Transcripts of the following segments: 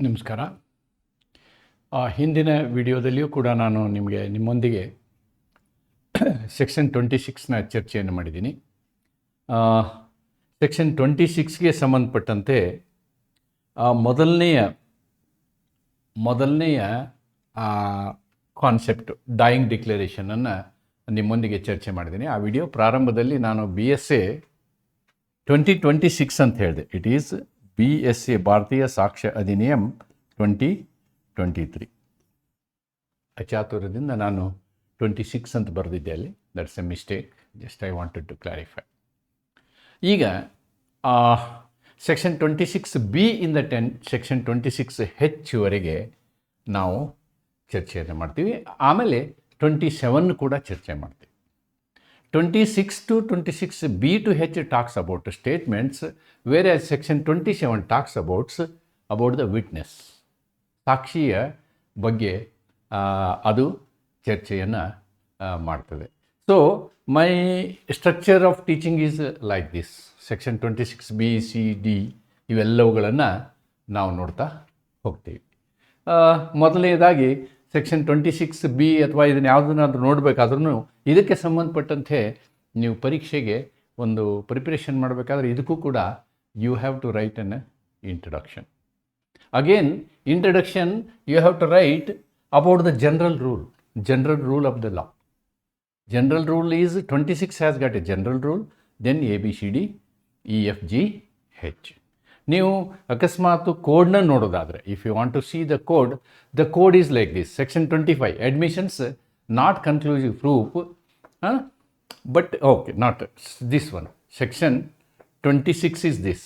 ನಮಸ್ಕಾರ. ಹಿಂದಿನ ವಿಡಿಯೋದಲ್ಲಿಯೂ ಕೂಡ ನಾನು ನಿಮ್ಮೊಂದಿಗೆ ಸೆಕ್ಷನ್ 26ನ ಚರ್ಚೆಯನ್ನು ಮಾಡಿದ್ದೀನಿ. ಸೆಕ್ಷನ್ 26ಗೆ ಸಂಬಂಧಪಟ್ಟಂತೆ ಮೊದಲನೆಯ ಕಾನ್ಸೆಪ್ಟ್ ಡಾಯಿಂಗ್ ಡಿಕ್ಲರೇಷನನ್ನು ನಿಮ್ಮೊಂದಿಗೆ ಚರ್ಚೆ ಮಾಡಿದ್ದೀನಿ. ಆ ವಿಡಿಯೋ ಪ್ರಾರಂಭದಲ್ಲಿ ನಾನು BSA 2026 ಅಂತ ಹೇಳಿದೆ. ಇಟ್ ಈಸ್ BSA ಭಾರತೀಯ ಸಾಕ್ಷ್ಯ ಅಧಿನಿಯಂ 2023. ಅಚಾತುರ್ಯದಿಂದ ನಾನು 26 ಅಂತ ಬರೆದಿದ್ದೆ ಅಲ್ಲಿ. That's a mistake. Just I wanted to clarify. ಈಗ ಸೆಕ್ಷನ್ 26B ಇಂದ ಸೆಕ್ಷನ್ 26H ನಾವು ಚರ್ಚೆಯನ್ನು ಮಾಡ್ತೀವಿ. ಆಮೇಲೆ 27 ಕೂಡ ಚರ್ಚೆ ಮಾಡ್ತೀವಿ. 26 to 26B to H talks about statements, whereas section 27 talks about the witness. ಸಾಕ್ಷಿಯ ಬಗ್ಗೆ ಅದು ಚರ್ಚೆಯನ್ನು ಮಾಡ್ತದೆ. So my structure of teaching is like this. Section 26B, C, D ಇವೆಲ್ಲವುಗಳನ್ನು ನಾವು ನೋಡ್ತಾ ಹೋಗ್ತೀವಿ. ಮೊದಲನೇದಾಗಿ ಸೆಕ್ಷನ್ 26B ಅಥವಾ ಇದನ್ನು ಯಾವುದನ್ನಾದ್ರೂ ನೋಡಬೇಕಾದ್ರೂ ಇದಕ್ಕೆ ಸಂಬಂಧಪಟ್ಟಂತೆ ನೀವು ಪರೀಕ್ಷೆಗೆ ಒಂದು ಪ್ರಿಪ್ರೇಷನ್ ಮಾಡಬೇಕಾದ್ರೆ ಇದಕ್ಕೂ ಕೂಡ you have to write an introduction. Again introduction you have to write about the general rule of the law. General rule is 26 has got a general rule, then ABCD EFG H. ನೀವು ಅಕಸ್ಮಾತ್ ಕೋಡ್ನ ನೋಡೋದಾದರೆ, if you want to see the code is like this. Section 25 admissions not conclusive proof, but okay, not this one. Section 26 is this: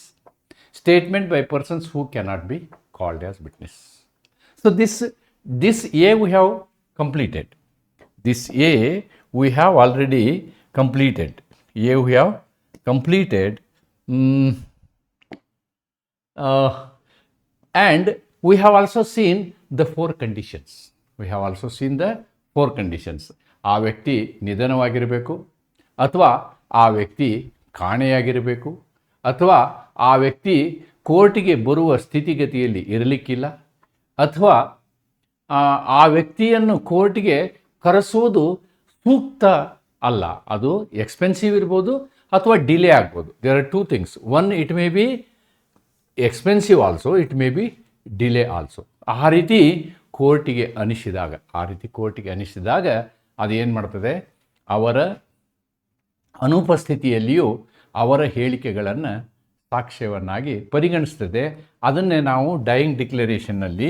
statement by persons who cannot be called as witness. So this A we have completed. This A we have already completed. A we have completed. And we have also seen the four conditions. ಆ ವ್ಯಕ್ತಿ ನಿಧನವಾಗಿರಬೇಕು, ಅಥವಾ ಆ ವ್ಯಕ್ತಿ ಕಾಣೆಯಾಗಿರಬೇಕು, ಅಥವಾ ಆ ವ್ಯಕ್ತಿ ಕೋರ್ಟಿಗೆ ಬರುವ ಸ್ಥಿತಿಗತಿಯಲ್ಲಿ ಇರಲಿಕ್ಕಿಲ್ಲ, ಅಥವಾ ಆ ವ್ಯಕ್ತಿಯನ್ನು ಕೋರ್ಟಿಗೆ ಕರೆಸೋದು ಸೂಕ್ತ ಅಲ್ಲ, ಅದು ಎಕ್ಸ್ಪೆನ್ಸಿವ್ ಇರ್ಬೋದು ಅಥವಾ ಡಿಲೇ ಆಗ್ಬೋದು. There are two things. One, it may be expensive also, it may be delay also. ಆ ರೀತಿ ಕೋರ್ಟಿಗೆ ಅನಿಸಿದಾಗ ಅದೇನು ಮಾಡ್ತದೆ, ಅವರ ಅನುಪಸ್ಥಿತಿಯಲ್ಲಿಯೂ ಅವರ ಹೇಳಿಕೆಗಳನ್ನು ಸಾಕ್ಷ್ಯವನ್ನಾಗಿ ಪರಿಗಣಿಸ್ತದೆ. ಅದನ್ನೇ ನಾವು ಡೈಯಿಂಗ್ ಡಿಕ್ಲರೇಷನ್ನಲ್ಲಿ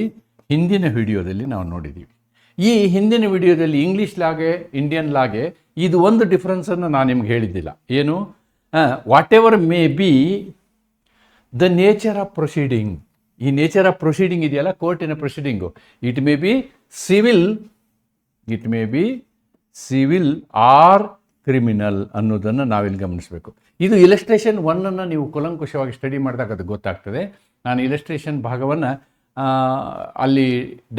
ಹಿಂದಿನ ವಿಡಿಯೋದಲ್ಲಿ ನಾವು ನೋಡಿದ್ದೀವಿ. ಈ ಹಿಂದಿನ ವಿಡಿಯೋದಲ್ಲಿ ಇಂಗ್ಲೀಷ್ ಲಾಗೆ ಇಂಡಿಯನ್ ಲಾಗೆ ಇದು ಒಂದು ಡಿಫ್ರೆನ್ಸನ್ನು ನಾನು ನಿಮ್ಗೆ ಹೇಳಿದ್ದಿಲ್ಲ. ಏನು? Whatever may be the nature of proceeding. ಈ ನೇಚರ್ ಆಫ್ ಪ್ರೊಸೀಡಿಂಗ್ ಇದೆಯಲ್ಲ, ಕೋರ್ಟಿನ proceeding, it may be civil or criminal ಅನ್ನೋದನ್ನು ನಾವಿಲ್ಲಿ ಗಮನಿಸಬೇಕು. ಇದು ಇಲಸ್ಟ್ರೇಷನ್ 1 ನೀವು ಕೂಲಂಕುಷವಾಗಿ ಸ್ಟಡಿ ಮಾಡಿದಾಗ ಅದು ಗೊತ್ತಾಗ್ತದೆ. ನಾನು ಇಲಸ್ಟ್ರೇಷನ್ ಭಾಗವನ್ನು ಅಲ್ಲಿ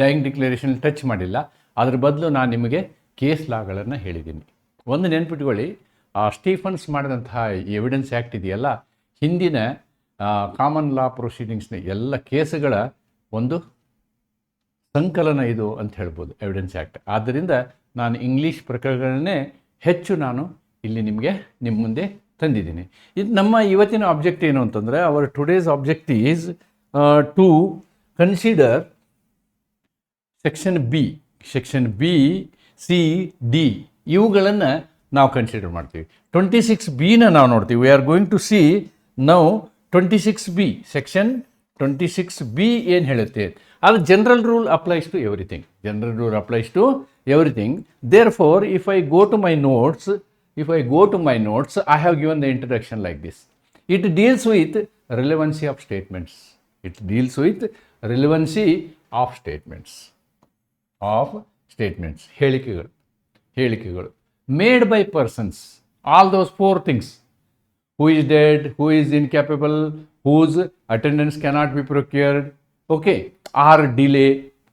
ಡೈಯಿಂಗ್ ಡಿಕ್ಲರೇಷನ್ ಟಚ್ ಮಾಡಿಲ್ಲ. ಅದ್ರ ಬದಲು ನಾನು ನಿಮಗೆ ಕೇಸ್ ಲಾಗಳನ್ನು ಹೇಳಿದ್ದೀನಿ. ಒಂದು ನೆನ್ಪಿಟ್ಕೊಳ್ಳಿ, ಸ್ಟೀಫನ್ಸ್ ಮಾಡಿದಂತಹ ಎವಿಡೆನ್ಸ್ ಆ್ಯಕ್ಟ್ ಇದೆಯಲ್ಲ, ಹಿಂದಿನ ಕಾಮನ್ ಲಾ ಪ್ರೊಸೀಡಿಂಗ್ಸ್ನ ಎಲ್ಲ ಕೇಸುಗಳ ಒಂದು ಸಂಕಲನ ಇದು ಅಂತ ಹೇಳ್ಬೋದು, ಎವಿಡೆನ್ಸ್ ಆ್ಯಕ್ಟ್. ಆದ್ದರಿಂದ ನಾನು ಇಂಗ್ಲೀಷ್ ಪ್ರಕರಣಗಳನ್ನೇ ಹೆಚ್ಚು ನಾನು ಇಲ್ಲಿ ನಿಮ್ಮ ಮುಂದೆ ತಂದಿದ್ದೀನಿ. ಇದು ನಮ್ಮ ಇವತ್ತಿನ ಆಬ್ಜೆಕ್ಟ್ ಏನು ಅಂತಂದರೆ, our today's object is to consider section B, C, D ಇವುಗಳನ್ನು ನಾವು ಕನ್ಸಿಡರ್ ಮಾಡ್ತೀವಿ. 26B ನಾವು ನೋಡ್ತೀವಿ. We are going to see now 26B. Section 26B ಏನು ಹೇಳುತ್ತೆ? ಅದು general rule applies to everything. Therefore, if I go to my notes, I have given the introduction like this. It deals with relevancy of statements. ಹೇಳಿಕೆಗಳು made by persons. All those four things: who is dead, who is incapable, whose attendance cannot be procured, okay, or delay,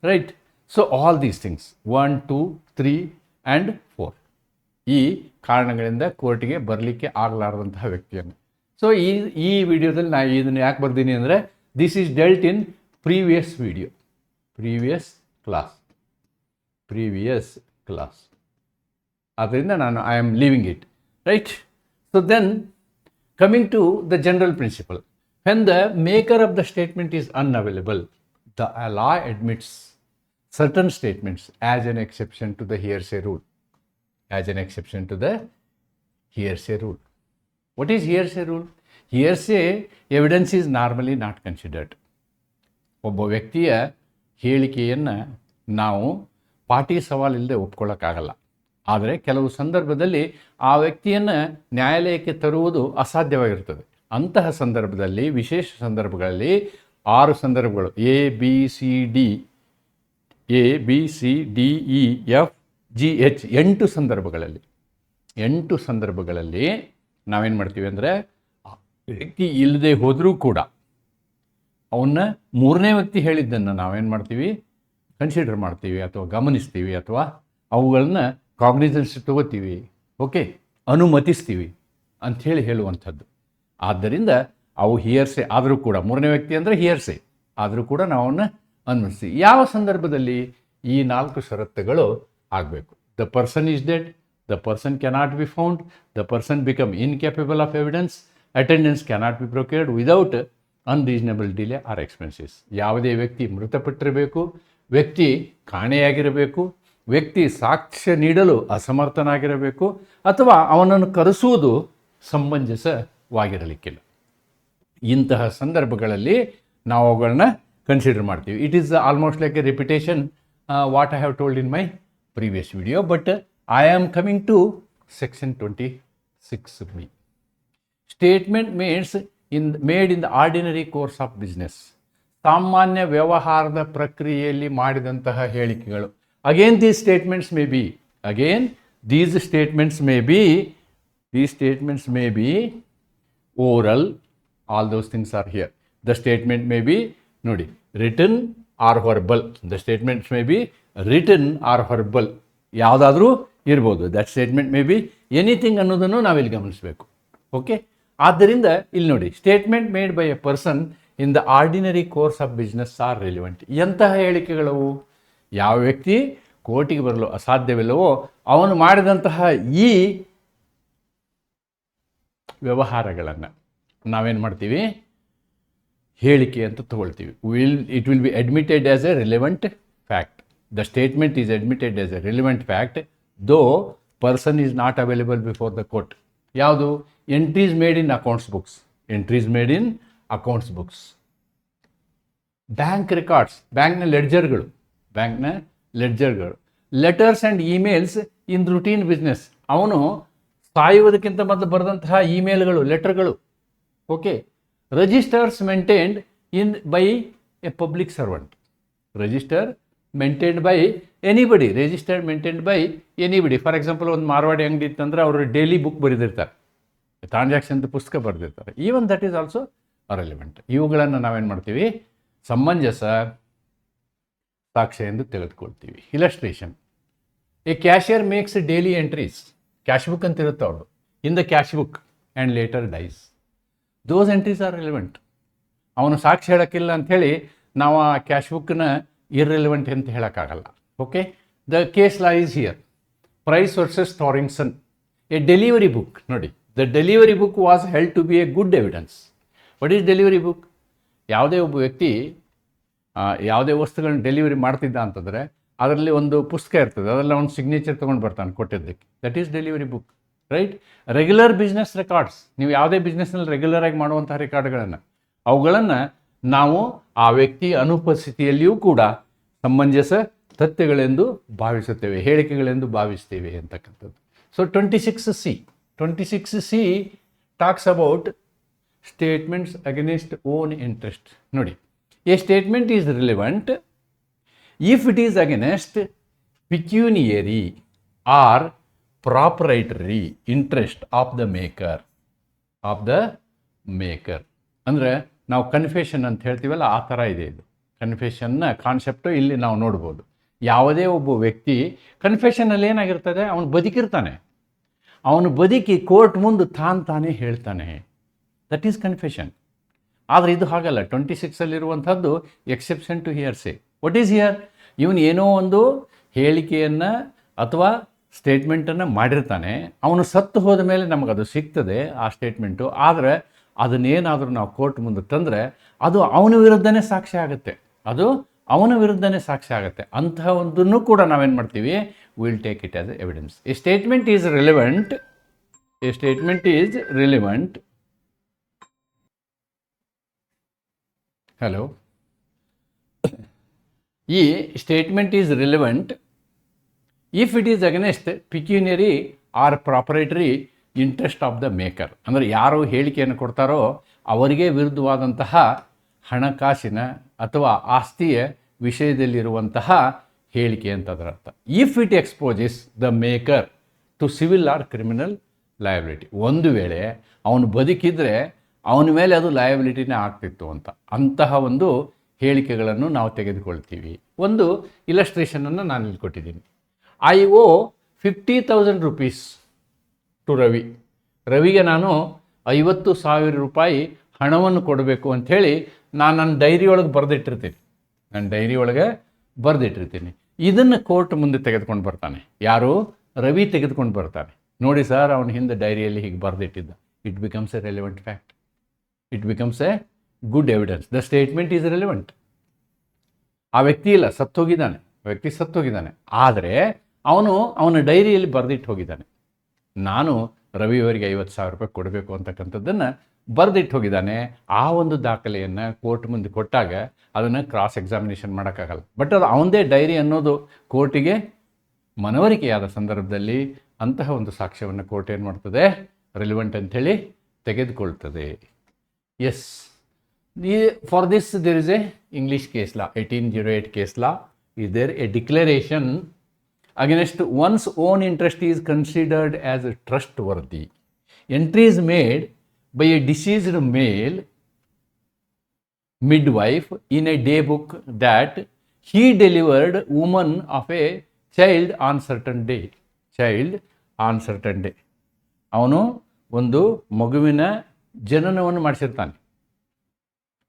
right? So all these things 1, 2, 3 and 4 ಈ ಕಾರಣಗಳಿಂದ ಕೋರ್ಟಿಗೆ ಬರಲಿಕ್ಕೆ ಆಗಲಾರದಂತಹ ವ್ಯಕ್ತಿಯನ್ನು. So ಈ ವಿಡಿಯೋದಲ್ಲಿ ನಾನು ಇದನ್ನು ಯಾಕೆ ಬರ್ತೀನಿ ಅಂದರೆ, this is dealt in previous video, previous class. ಆದ್ದರಿಂದ ನಾನು I am leaving it, right? So then coming to the general principle, when the maker of the statement is unavailable, the law admits certain statements as an exception to the hearsay rule. What is hearsay rule? Hearsay evidence is normally not considered. ಒಬ್ಬ ವ್ಯಕ್ತಿಯ ಹೇಳಿಕೆಯನ್ನು ನಾವು ಪಾಟಿ ಸವಾಲಿಲ್ಲದೆ ಒಪ್ಕೊಳ್ಳೋಕ್ಕಾಗಲ್ಲ. ಆದರೆ ಕೆಲವು ಸಂದರ್ಭದಲ್ಲಿ ಆ ವ್ಯಕ್ತಿಯನ್ನು ನ್ಯಾಯಾಲಯಕ್ಕೆ ತರುವುದು ಅಸಾಧ್ಯವಾಗಿರ್ತದೆ. ಅಂತಹ ಸಂದರ್ಭದಲ್ಲಿ, ವಿಶೇಷ ಸಂದರ್ಭಗಳಲ್ಲಿ 6 ಸಂದರ್ಭಗಳು, ABCD, ABCDEFGH 8 ಸಂದರ್ಭಗಳಲ್ಲಿ ನಾವೇನು ಮಾಡ್ತೀವಿ ಅಂದರೆ, ವ್ಯಕ್ತಿ ಇಲ್ಲದೆ ಹೋದರೂ ಕೂಡ ಅವನ್ನ 3ನೇ ವ್ಯಕ್ತಿ ಹೇಳಿದ್ದನ್ನು ನಾವೇನು ಮಾಡ್ತೀವಿ, ಕನ್ಸಿಡರ್ ಮಾಡ್ತೀವಿ ಅಥವಾ ಗಮನಿಸ್ತೀವಿ ಅಥವಾ ಅವುಗಳನ್ನ ಕಾಗ್ನಿಸೆನ್ಸ್ ತಗೋತೀವಿ, ಓಕೆ, ಅನುಮತಿಸ್ತೀವಿ ಅಂಥೇಳಿ ಹೇಳುವಂಥದ್ದು. ಆದ್ದರಿಂದ ಅವು ಹಿಯರ್ಸೆ ಆದರೂ ಕೂಡ, 3ನೇ ವ್ಯಕ್ತಿ ಅಂದರೆ ಹಿಯರ್ಸೆ ಆದರೂ ಕೂಡ ನಾವು ಅವನ್ನ ಅನುಮತಿಸ್ತೀವಿ. ಯಾವ ಸಂದರ್ಭದಲ್ಲಿ ಈ 4 ಷರತ್ತುಗಳು ಆಗಬೇಕು? The person is dead, the person cannot be found, the person become incapable of evidence, attendance cannot be procured without unreasonable delay or expenses. ಯಾವುದೇ ವ್ಯಕ್ತಿ ಮೃತಪಟ್ಟಿರಬೇಕು, ವ್ಯಕ್ತಿ ಕಾಣೆಯಾಗಿರಬೇಕು, ವ್ಯಕ್ತಿ ಸಾಕ್ಷ್ಯ ನೀಡಲು ಅಸಮರ್ಥನಾಗಿರಬೇಕು, ಅಥವಾ ಅವನನ್ನು ಕರೆಸುವುದು ಸಮಂಜಸವಾಗಿರಲಿಕ್ಕಿಲ್ಲ. ಇಂತಹ ಸಂದರ್ಭಗಳಲ್ಲಿ ನಾವು ಅವುಗಳನ್ನ ಕನ್ಸಿಡರ್ ಮಾಡ್ತೀವಿ. It is almost like a repetition what I have told in my previous video, but I am coming to section 26B. Statement made in the ordinary course of business. ಸಾಮಾನ್ಯ ವ್ಯವಹಾರದ ಪ್ರಕ್ರಿಯೆಯಲ್ಲಿ ಮಾಡಿದಂತಹ ಹೇಳಿಕೆಗಳು. Again, these statements may be oral, all those things are here. The statement may be, ನೋಡಿ, written or verbal. The statements may be written or verbal. ಯಾವುದಾದ್ರೂ ಇರ್ಬೋದು. That statement may be anything ಅನ್ನೋದನ್ನು ನಾವಿಲ್ಲಿ ಗಮನಿಸಬೇಕು. ಓಕೆ, ಆದ್ದರಿಂದ ಇಲ್ಲಿ ನೋಡಿ, statement made by a person in the ordinary course of business or relevant. ಎಂತಹ ಹೇಳಿಕೆಗಳವು? ಯಾವ ವ್ಯಕ್ತಿ ಕೋರ್ಟಿಗೆ ಬರಲು ಅಸಾಧ್ಯವಿಲ್ಲವೋ ಅವನು ಮಾಡಿದಂತಹ ಈ ವ್ಯವಹಾರಗಳನ್ನು ನಾವೇನು ಮಾಡ್ತೀವಿ, ಹೇಳಿಕೆ ಅಂತ ತಗೊಳ್ತೀವಿ. It will be admitted as a relevant fact. The statement is admitted as a relevant fact though person is not available before the court. ಯಾವುದು? Entries made in accounts books, bank records, ಬ್ಯಾಂಕ್ನ ಲೆಡ್ಜರ್ಗಳು, letters and emails in routine business. ಅವನು ಸಾಯುವುದಕ್ಕಿಂತ ಮೊದಲು ಬರೆದಂತಹ ಇಮೇಲ್ಗಳು, ಲೆಟರ್ಗಳು. Okay, registers maintained by a public servant. Register maintained by anybody. For example, ಒಂದು ಮಾರ್ವಾಡಿ ಅಂಗಡಿ ಇತ್ತಂದ್ರೆ ಅವರು ಡೈಲಿ ಬುಕ್ ಬರೆದಿರ್ತಾರೆ, ಟ್ರಾನ್ಸಾಕ್ಷನ್ ಪುಸ್ತಕ ಬರೆದಿರ್ತಾರೆ. Even that is also relevant. ಇವುಗಳನ್ನು ನಾವೇನು ಮಾಡ್ತೀವಿ, ಸಮಂಜಸ ಸಾಕ್ಷ್ಯ ಎಂದು ತೆಗೆದುಕೊಳ್ತೀವಿ. Illustration: a cashier makes daily entries. Cash book ಅಂತ ಇರುತ್ತೆ ಅವ್ರದ್ದು, in the cash book and later dies. Those entries are relevant. ಅವನು ಸಾಕ್ಷಿ ಹೇಳೋಕ್ಕಿಲ್ಲ ಅಂಥೇಳಿ ನಾವು ಆ ಕ್ಯಾಶ್ ಬುಕ್ನ ಇರ್ರೆಲೆವೆಂಟ್ ಅಂತ ಹೇಳೋಕ್ಕಾಗಲ್ಲ. Okay, the case law is here. Price versus Torrington. A delivery book, ನೋಡಿ, the delivery book was held to be a good evidence. What is delivery book? ಯಾವುದೇ ಒಬ್ಬ ವ್ಯಕ್ತಿ ಯಾವುದೇ ವಸ್ತುಗಳನ್ನ ಡೆಲಿವರಿ ಮಾಡ್ತಿದ್ದ ಅಂತಂದರೆ ಅದರಲ್ಲಿ ಒಂದು ಪುಸ್ತಕ ಇರ್ತದೆ, ಅದರಲ್ಲಿ ಒಂದು ಸಿಗ್ನೇಚರ್ ತೊಗೊಂಡು ಬರ್ತಾನೆ ಕೊಟ್ಟಿದ್ದಕ್ಕೆ. That is delivery book, right? Regular business records. ನೀವು ಯಾವುದೇ ಬಿಸ್ನೆಸ್ನಲ್ಲಿ ರೆಗ್ಯುಲರ್ ಆಗಿ ಮಾಡುವಂಥ ರೆಕಾರ್ಡ್ಗಳನ್ನು, ಅವುಗಳನ್ನು ನಾವು ಆ ವ್ಯಕ್ತಿ ಅನುಪಸ್ಥಿತಿಯಲ್ಲಿಯೂ ಕೂಡ ಸಮಂಜಸ ತಥ್ಯಗಳೆಂದು ಭಾವಿಸುತ್ತೇವೆ, ಹೇಳಿಕೆಗಳೆಂದು ಭಾವಿಸ್ತೇವೆ ಅಂತಕ್ಕಂಥದ್ದು. So 26C talks about statements against own interest. ನೋಡಿ, a statement is relevant if it is against pecuniary or proprietary interest of the maker. ಅಂದರೆ ನಾವು ಕನ್ಫೆಷನ್ ಅಂತ ಹೇಳ್ತೀವಲ್ಲ, ಆ ಥರ ಇದೆ ಇದು. ಕನ್ಫೆಷನ್ನ ಕಾನ್ಸೆಪ್ಟು ಇಲ್ಲಿ ನಾವು ನೋಡ್ಬೋದು. ಯಾವುದೇ ಒಬ್ಬ ವ್ಯಕ್ತಿ ಕನ್ಫೆಷನಲ್ಲಿ ಏನಾಗಿರ್ತದೆ, ಅವನು ಬದುಕಿರ್ತಾನೆ, ಅವನು ಬದುಕಿ ಕೋರ್ಟ್ ಮುಂದೆ ತಾನೇ ಹೇಳ್ತಾನೆ. That is confession. ಆದರೆ ಇದು ಹಾಗಲ್ಲ. 26ಅಲ್ಲಿರುವಂಥದ್ದು exception to hearsay. What is here? ಇವನು ಏನೋ ಒಂದು ಹೇಳಿಕೆಯನ್ನು ಅಥವಾ ಸ್ಟೇಟ್ಮೆಂಟನ್ನು ಮಾಡಿರ್ತಾನೆ, ಅವನು ಸತ್ತು ಹೋದ ಮೇಲೆ ನಮಗದು ಸಿಗ್ತದೆ ಆ ಸ್ಟೇಟ್ಮೆಂಟು. ಆದರೆ ಅದನ್ನೇನಾದರೂ ನಾವು ಕೋರ್ಟ್ ಮುಂದೆ ತಂದರೆ ಅದು ಅವನ ವಿರುದ್ಧನೇ ಸಾಕ್ಷಿ ಆಗುತ್ತೆ, ಅದು ಅವನ ವಿರುದ್ಧನೇ ಸಾಕ್ಷಿ ಆಗುತ್ತೆ. ಅಂತಹ ಒಂದನ್ನು ಕೂಡ ನಾವೇನು ಮಾಡ್ತೀವಿ, will take it as evidence. A statement is relevant, a statement is relevant. Hello. ಈ statement is relevant if it is against pecuniary or proprietary interest of the maker. ಅಂದರೆ ಯಾರು ಹೇಳಿಕೆಯನ್ನು ಕೊಡ್ತಾರೋ ಅವರಿಗೆ ವಿರುದ್ಧವಾದಂತಹ ಹಣಕಾಸಿನ ಅಥವಾ ಆಸ್ತಿಯ ವಿಷಯದಲ್ಲಿರುವಂತಹ ಹೇಳಿಕೆ ಅಂತ ಅದರ ಅರ್ಥ. If it exposes the maker to civil or criminal liability. ಒಂದು ವೇಳೆ ಅವನು ಬದುಕಿದ್ರೆ ಅವನ ಮೇಲೆ ಅದು ಲಯಬಿಲಿಟಿನೇ ಆಗ್ತಿತ್ತು ಅಂತ, ಅಂತಹ ಒಂದು ಹೇಳಿಕೆಗಳನ್ನು ನಾವು ತೆಗೆದುಕೊಳ್ತೀವಿ. ಒಂದು ಇಲಸ್ಟ್ರೇಷನನ್ನು ನಾನು ಇಲ್ಲಿ ಕೊಟ್ಟಿದ್ದೀನಿ. I owe 50,000 rupees to Ravi. ರವಿಗೆ ನಾನು 50,000 ರೂಪಾಯಿ ಹಣವನ್ನು ಕೊಡಬೇಕು ಅಂಥೇಳಿ ನಾನು ನನ್ನ ಡೈರಿ ಒಳಗೆ ಬರೆದಿಟ್ಟಿರ್ತೀನಿ. ಇದನ್ನು ಕೋರ್ಟ್ ಮುಂದೆ ತೆಗೆದುಕೊಂಡು ಬರ್ತಾನೆ. ಯಾರು? ರವಿ ತೆಗೆದುಕೊಂಡು ಬರ್ತಾನೆ. ನೋಡಿ ಸರ್, ಅವನ ಹಿಂದೆ ಡೈರಿಯಲ್ಲಿ ಹೀಗೆ ಬರೆದಿಟ್ಟಿದ್ದ. It becomes a relevant fact, it becomes a good evidence. The statement is relevant. ಆ ವ್ಯಕ್ತಿ ಇಲ್ಲ, ಸತ್ತೋಗಿದ್ದಾನೆ. ಆದರೆ ಅವನ ಡೈರಿಯಲ್ಲಿ ಬರೆದಿಟ್ಟು ಹೋಗಿದ್ದಾನೆ, ನಾನು ರವಿಯವರಿಗೆ 50,000 ರೂಪಾಯಿ ಕೊಡಬೇಕು ಅಂತಕ್ಕಂಥದ್ದನ್ನು ಬರೆದಿಟ್ಟು ಹೋಗಿದ್ದಾನೆ. ಆ ಒಂದು ದಾಖಲೆಯನ್ನು ಕೋರ್ಟ್ ಮುಂದೆ ಕೊಟ್ಟಾಗ ಅದನ್ನು ಕ್ರಾಸ್ ಎಕ್ಸಾಮಿನೇಷನ್ ಮಾಡೋಕ್ಕಾಗಲ್ಲ. ಬಟ್ ಅದು ಅವನದೇ ಡೈರಿ ಅನ್ನೋದು ಕೋರ್ಟಿಗೆ ಮನವರಿಕೆಯಾದ ಸಂದರ್ಭದಲ್ಲಿ ಅಂತಹ ಒಂದು ಸಾಕ್ಷ್ಯವನ್ನು ಕೋರ್ಟ್ ಏನು ಮಾಡ್ತದೆ, ರಿಲೆವೆಂಟ್ ಅಂಥೇಳಿ ತೆಗೆದುಕೊಳ್ತದೆ. Yes, for this there is a English case law, 1808 case law. Is there a declaration against one's own interest is considered as trustworthy? Entries made by a deceased male midwife in a day book that he delivered woman of a child on certain day. ಅವನು ಒಂದು ಮಗುವಿನ ಜನನವನ್ನು ಮಾಡಿಸಿರ್ತಾನೆ,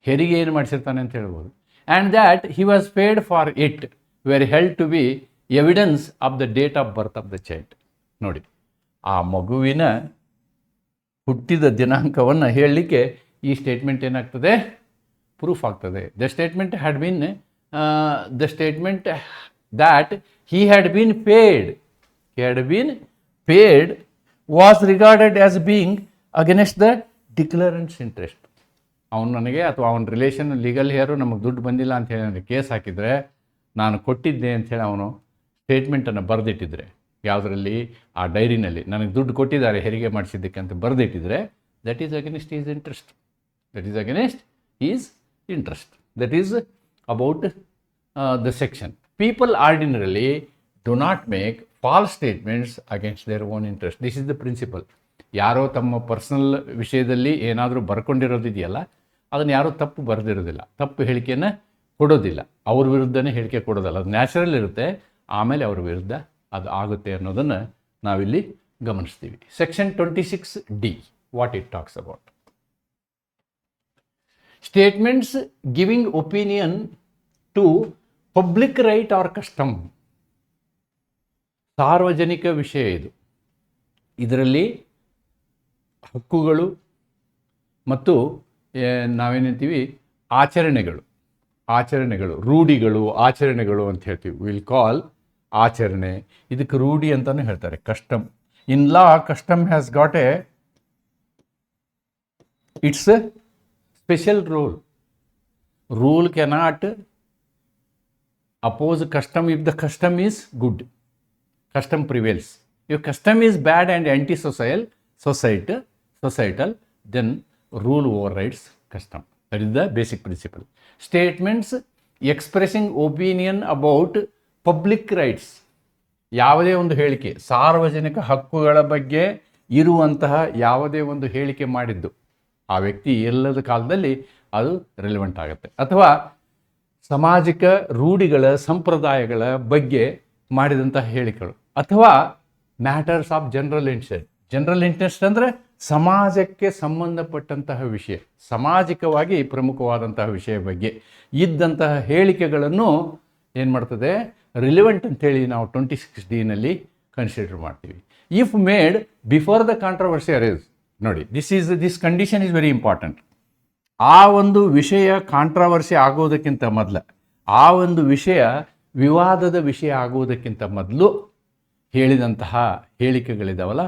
ಹೆರಿಗೆ ಏನು ಮಾಡಿಸಿರ್ತಾನೆ ಅಂತ ಹೇಳ್ಬೋದು. And that he was paid for it were held to be evidence of the date of birth of the child. ನೋಡಿ, ಆ ಮಗುವಿನ ಹುಟ್ಟಿದ ದಿನಾಂಕವನ್ನು ಹೇಳಲಿಕ್ಕೆ ಈ ಸ್ಟೇಟ್ಮೆಂಟ್ ಏನಾಗ್ತದೆ, ಪ್ರೂಫ್ ಆಗ್ತದೆ. The statement that he had been paid was regarded as being against the declarant's interest. ಅವನು ನನಗೆ ಅಥವಾ ಅವನ ರಿಲೇಷನ್ ಲೀಗಲ್ ಹೇರು ನಮಗೆ ದುಡ್ಡು ಬಂದಿಲ್ಲ ಅಂತ ಹೇಳಿ ನನಗೆ ಕೇಸ್ ಹಾಕಿದರೆ, ನಾನು ಕೊಟ್ಟಿದ್ದೆ ಅಂಥೇಳಿ ಅವನು ಸ್ಟೇಟ್ಮೆಂಟನ್ನು ಬರೆದಿಟ್ಟಿದ್ರೆ, ಯಾವುದರಲ್ಲಿ, ಆ ಡೈರಿನಲ್ಲಿ ನನಗೆ ದುಡ್ಡು ಕೊಟ್ಟಿದ್ದಾರೆ ಹೆರಿಗೆ ಮಾಡಿಸಿದ್ದಕ್ಕೆ ಅಂತ ಬರೆದಿಟ್ಟಿದ್ರೆ, that is against his interest. That is about the section. People ordinarily do not make false statements against their own interest. This is the principle. ಯಾರೋ ತಮ್ಮ ಪರ್ಸನಲ್ ವಿಷಯದಲ್ಲಿ ಏನಾದರೂ ಬರ್ಕೊಂಡಿರೋದಿದೆಯಲ್ಲ, ಅದನ್ನು ಯಾರೂ ತಪ್ಪು ಬರೆದಿರೋದಿಲ್ಲ, ತಪ್ಪು ಹೇಳಿಕೆಯನ್ನು ಕೊಡೋದಿಲ್ಲ, ಅವ್ರ ವಿರುದ್ಧನೇ ಹೇಳಿಕೆ ಕೊಡೋದಲ್ಲ. ಅದು ನ್ಯಾಚುರಲ್ ಇರುತ್ತೆ, ಆಮೇಲೆ ಅವ್ರ ವಿರುದ್ಧ ಅದು ಆಗುತ್ತೆ ಅನ್ನೋದನ್ನು ನಾವಿಲ್ಲಿ ಗಮನಿಸ್ತೀವಿ. Section 26D, what it talks about. Statements giving opinion to public right or custom. ಸಾರ್ವಜನಿಕ ವಿಷಯ ಇದು. ಇದರಲ್ಲಿ ಹಕ್ಕುಗಳು ಮತ್ತು ನಾವೇನಂತೀವಿ ಆಚರಣೆಗಳು, ರೂಢಿಗಳು, ಆಚರಣೆಗಳು ಅಂತ ಹೇಳ್ತೀವಿ. ವಿಲ್ ಕಾಲ್ ಆಚರಣೆ. ಇದಕ್ಕೆ ರೂಢಿ ಅಂತಲೂ ಹೇಳ್ತಾರೆ, custom. In law, custom has got it's special rule cannot oppose custom if the custom is good. Custom prevails. If custom is bad and anti-societal, then rule overrides custom. That is the basic principle. Statements expressing opinion about public rights. ಯಾವುದೇ ಒಂದು ಹೇಳಿಕೆ, ಸಾರ್ವಜನಿಕ ಹಕ್ಕುಗಳ ಬಗ್ಗೆ ಇರುವಂತಹ ಯಾವುದೇ ಒಂದು ಹೇಳಿಕೆ ಮಾಡಿದ್ದು ಆ ವ್ಯಕ್ತಿ ಎಲ್ಲದ ಕಾಲದಲ್ಲಿ ಅದು ರಿಲೆವೆಂಟ್ ಆಗುತ್ತೆ. ಅಥವಾ ಸಾಮಾಜಿಕ ರೂಢಿಗಳ, ಸಂಪ್ರದಾಯಗಳ ಬಗ್ಗೆ ಮಾಡಿದಂತಹ ಹೇಳಿಕೆಗಳು, ಅಥವಾ ಮ್ಯಾಟರ್ಸ್ ಆಫ್ ಜನರಲ್ ಇಂಟ್ರೆಸ್ಟ್ ಅಂದರೆ ಸಮಾಜಕ್ಕೆ ಸಂಬಂಧಪಟ್ಟಂತಹ ವಿಷಯ, ಸಾಮಾಜಿಕವಾಗಿ ಪ್ರಮುಖವಾದಂತಹ ವಿಷಯ ಬಗ್ಗೆ ಇದ್ದಂತಹ ಹೇಳಿಕೆಗಳನ್ನು ಏನು ಮಾಡ್ತದೆ, ರಿಲಿವೆಂಟ್ ಅಂತೇಳಿ ನಾವು 26D ಕನ್ಸಿಡರ್ ಮಾಡ್ತೀವಿ. If made before the controversy arises, ನೋಡಿ this condition is very important. ಆ ಒಂದು ವಿಷಯ ಕಾಂಟ್ರವರ್ಸಿ ಆಗೋದಕ್ಕಿಂತ ಮೊದಲು, ಆ ಒಂದು ವಿಷಯ ವಿವಾದದ ವಿಷಯ ಆಗುವುದಕ್ಕಿಂತ ಮೊದಲು ಹೇಳಿದಂತಹ ಹೇಳಿಕೆಗಳಿದಾವಲ್ಲ,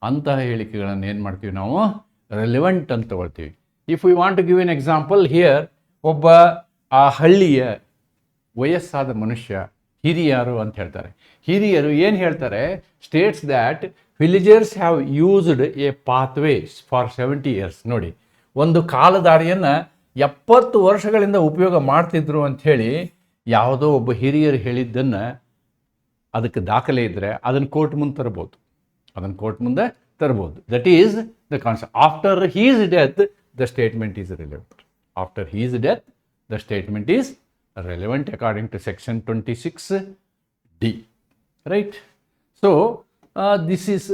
ಅಂತಹ ಹೇಳಿಕೆಗಳನ್ನು ಏನು ಮಾಡ್ತೀವಿ ನಾವು, ರೆಲಿವೆಂಟ್ ಅಂತ ತಗೊಳ್ತೀವಿ. If we want to give an example here, ಒಬ್ಬ ಆ ಹಳ್ಳಿಯ ವಯಸ್ಸಾದ ಮನುಷ್ಯ, ಹಿರಿಯರು ಅಂತ ಹೇಳ್ತಾರೆ. ಹಿರಿಯರು ಏನು ಹೇಳ್ತಾರೆ, States that villagers have used A pathways for 70 years. ನೋಡಿ, ಒಂದು ಕಾಲದಾರಿಯನ್ನು 70 ವರ್ಷಗಳಿಂದ ಉಪಯೋಗ ಮಾಡ್ತಿದ್ರು ಅಂಥೇಳಿ ಯಾವುದೋ ಒಬ್ಬ ಹಿರಿಯರು ಹೇಳಿದ್ದನ್ನು ಅದಕ್ಕೆ ದಾಖಲೆ ಇದ್ದರೆ ಅದನ್ನು ಕೋರ್ಟ್ ಮುಂದೆ ತರಬಹುದು. That is the concept. After his death the statement is relevant. After his death the statement is relevant according to section 26D, right? So this is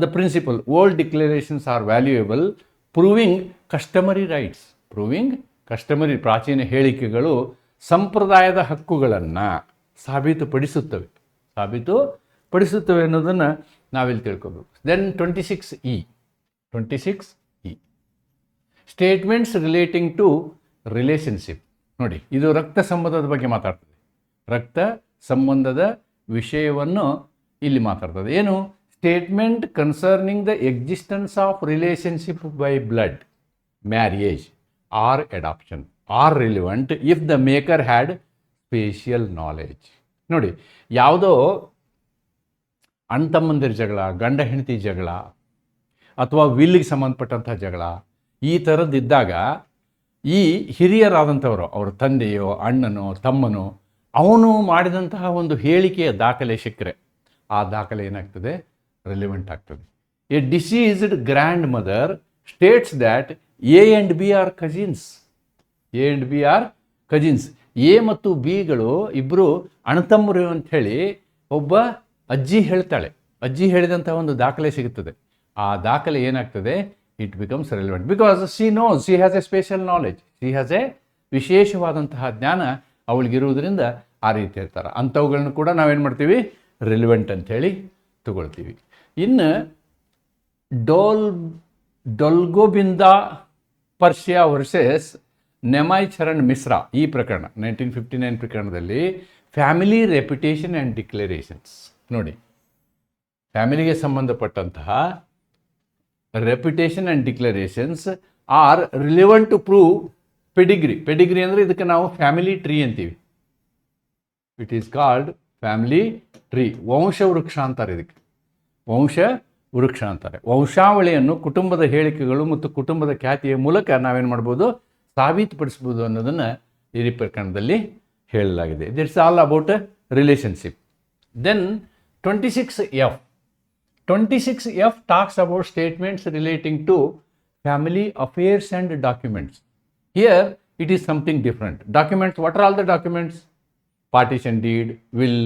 the principle. Old declarations are valuable, proving customary rights. ಪ್ರಾಚೀನ ಹೇಳಿಕೆಗಳು ಸಂಪ್ರದಾಯದ ಹಕ್ಕುಗಳನ್ನು ಸಾಬೀತುಪಡಿಸುತ್ತವೆ ಅನ್ನೋದನ್ನು ನಾವಿಲ್ಲಿ ತಿಳ್ಕೊಬೇಕು. Then 26E, statements relating to relationship. ನೋಡಿ, ಇದು ರಕ್ತ ಸಂಬಂಧದ ಬಗ್ಗೆ ಮಾತಾಡ್ತದೆ. ರಕ್ತ ಸಂಬಂಧದ ವಿಷಯವನ್ನು ಇಲ್ಲಿ ಮಾತಾಡ್ತದೆ. ಏನು, statement concerning the existence of relationship by blood, marriage or adoption or relevant if the maker had special knowledge. ನೋಡಿ, ಯಾವುದೋ ಅಣ್ತಮ್ಮಂದಿರ ಜಗಳ, ಗಂಡ ಹೆಂಡತಿ ಜಗಳ, ಅಥವಾ ವಿಲ್ಗೆ ಸಂಬಂಧಪಟ್ಟಂಥ ಜಗಳ, ಈ ಥರದ್ದಿದ್ದಾಗ ಈ ಹಿರಿಯರಾದಂಥವರು, ಅವರ ತಂದೆಯೋ ಅಣ್ಣನೋ ತಮ್ಮನೋ, ಅವನು ಮಾಡಿದಂತಹ ಒಂದು ಹೇಳಿಕೆಯ ದಾಖಲೆ ಸಿಕ್ಕರೆ ಆ ದಾಖಲೆ ಏನಾಗ್ತದೆ, ರಿಲಿವೆಂಟ್ ಆಗ್ತದೆ. A deceased grandmother states that A and B are cousins. A ಮತ್ತು ಬಿಗಳು ಇಬ್ಬರು ಅಣ್ಣತಮ್ಮರು ಅಂಥೇಳಿ ಒಬ್ಬ ಅಜ್ಜಿ ಹೇಳ್ತಾಳೆ. ಅಜ್ಜಿ ಹೇಳಿದಂಥ ಒಂದು ದಾಖಲೆ ಸಿಗುತ್ತದೆ. ಆ ದಾಖಲೆ ಏನಾಗ್ತದೆ, it becomes relevant because she knows, she has a special knowledge, she has a ವಿಶೇಷವಾದಂತಹ ಜ್ಞಾನ ಅವಳಿಗಿರುವುದರಿಂದ ಆ ರೀತಿ ಹೇಳ್ತಾರೆ. ಅಂಥವುಗಳನ್ನು ಕೂಡ ನಾವೇನು ಮಾಡ್ತೀವಿ, ರಿಲಿವೆಂಟ್ ಅಂಥೇಳಿ ತಗೊಳ್ತೀವಿ. ಇನ್ನು ಡೊಲ್ಗೋಬಿಂದ ಪರ್ಷಿಯಾ ವರ್ಸಸ್ ನೆಮಾಯ್ ಚರಣ್ ಮಿಶ್ರಾ, ಈ ಪ್ರಕರಣ 1959 ಪ್ರಕರಣದಲ್ಲಿ ಫ್ಯಾಮಿಲಿ ರೆಪ್ಯುಟೇಷನ್ ಆ್ಯಂಡ್ ಡಿಕ್ಲರೇಷನ್ಸ್. ನೋಡಿ, ಫ್ಯಾಮಿಲಿಗೆ ಸಂಬಂಧಪಟ್ಟಂತಹ reputation and declarations are relevant to prove pedigree ಅಂದರೆ ಇದಕ್ಕೆ ನಾವು ಫ್ಯಾಮಿಲಿ ಟ್ರೀ ಅಂತೀವಿ. It is called family tree. ವಂಶವೃಕ್ಷ ಅಂತಾರೆ ಇದಕ್ಕೆ, ವಂಶವೃಕ್ಷ ಅಂತಾರೆ. ವಂಶಾವಳಿಯನ್ನು ಕುಟುಂಬದ ಹೇಳಿಕೆಗಳು ಮತ್ತು ಕುಟುಂಬದ ಖ್ಯಾತಿಯ ಮೂಲಕ ನಾವೇನು ಮಾಡ್ಬೋದು, ಸಾಬೀತುಪಡಿಸ್ಬೋದು ಅನ್ನೋದನ್ನು ಈ ಪ್ರಕರಣದಲ್ಲಿ ಹೇಳಲಾಗಿದೆ. That's all about relationship. Then 26F talks about statements relating to family affairs and documents. Here it is something different. Documents, what are all the documents? Partition deed, will,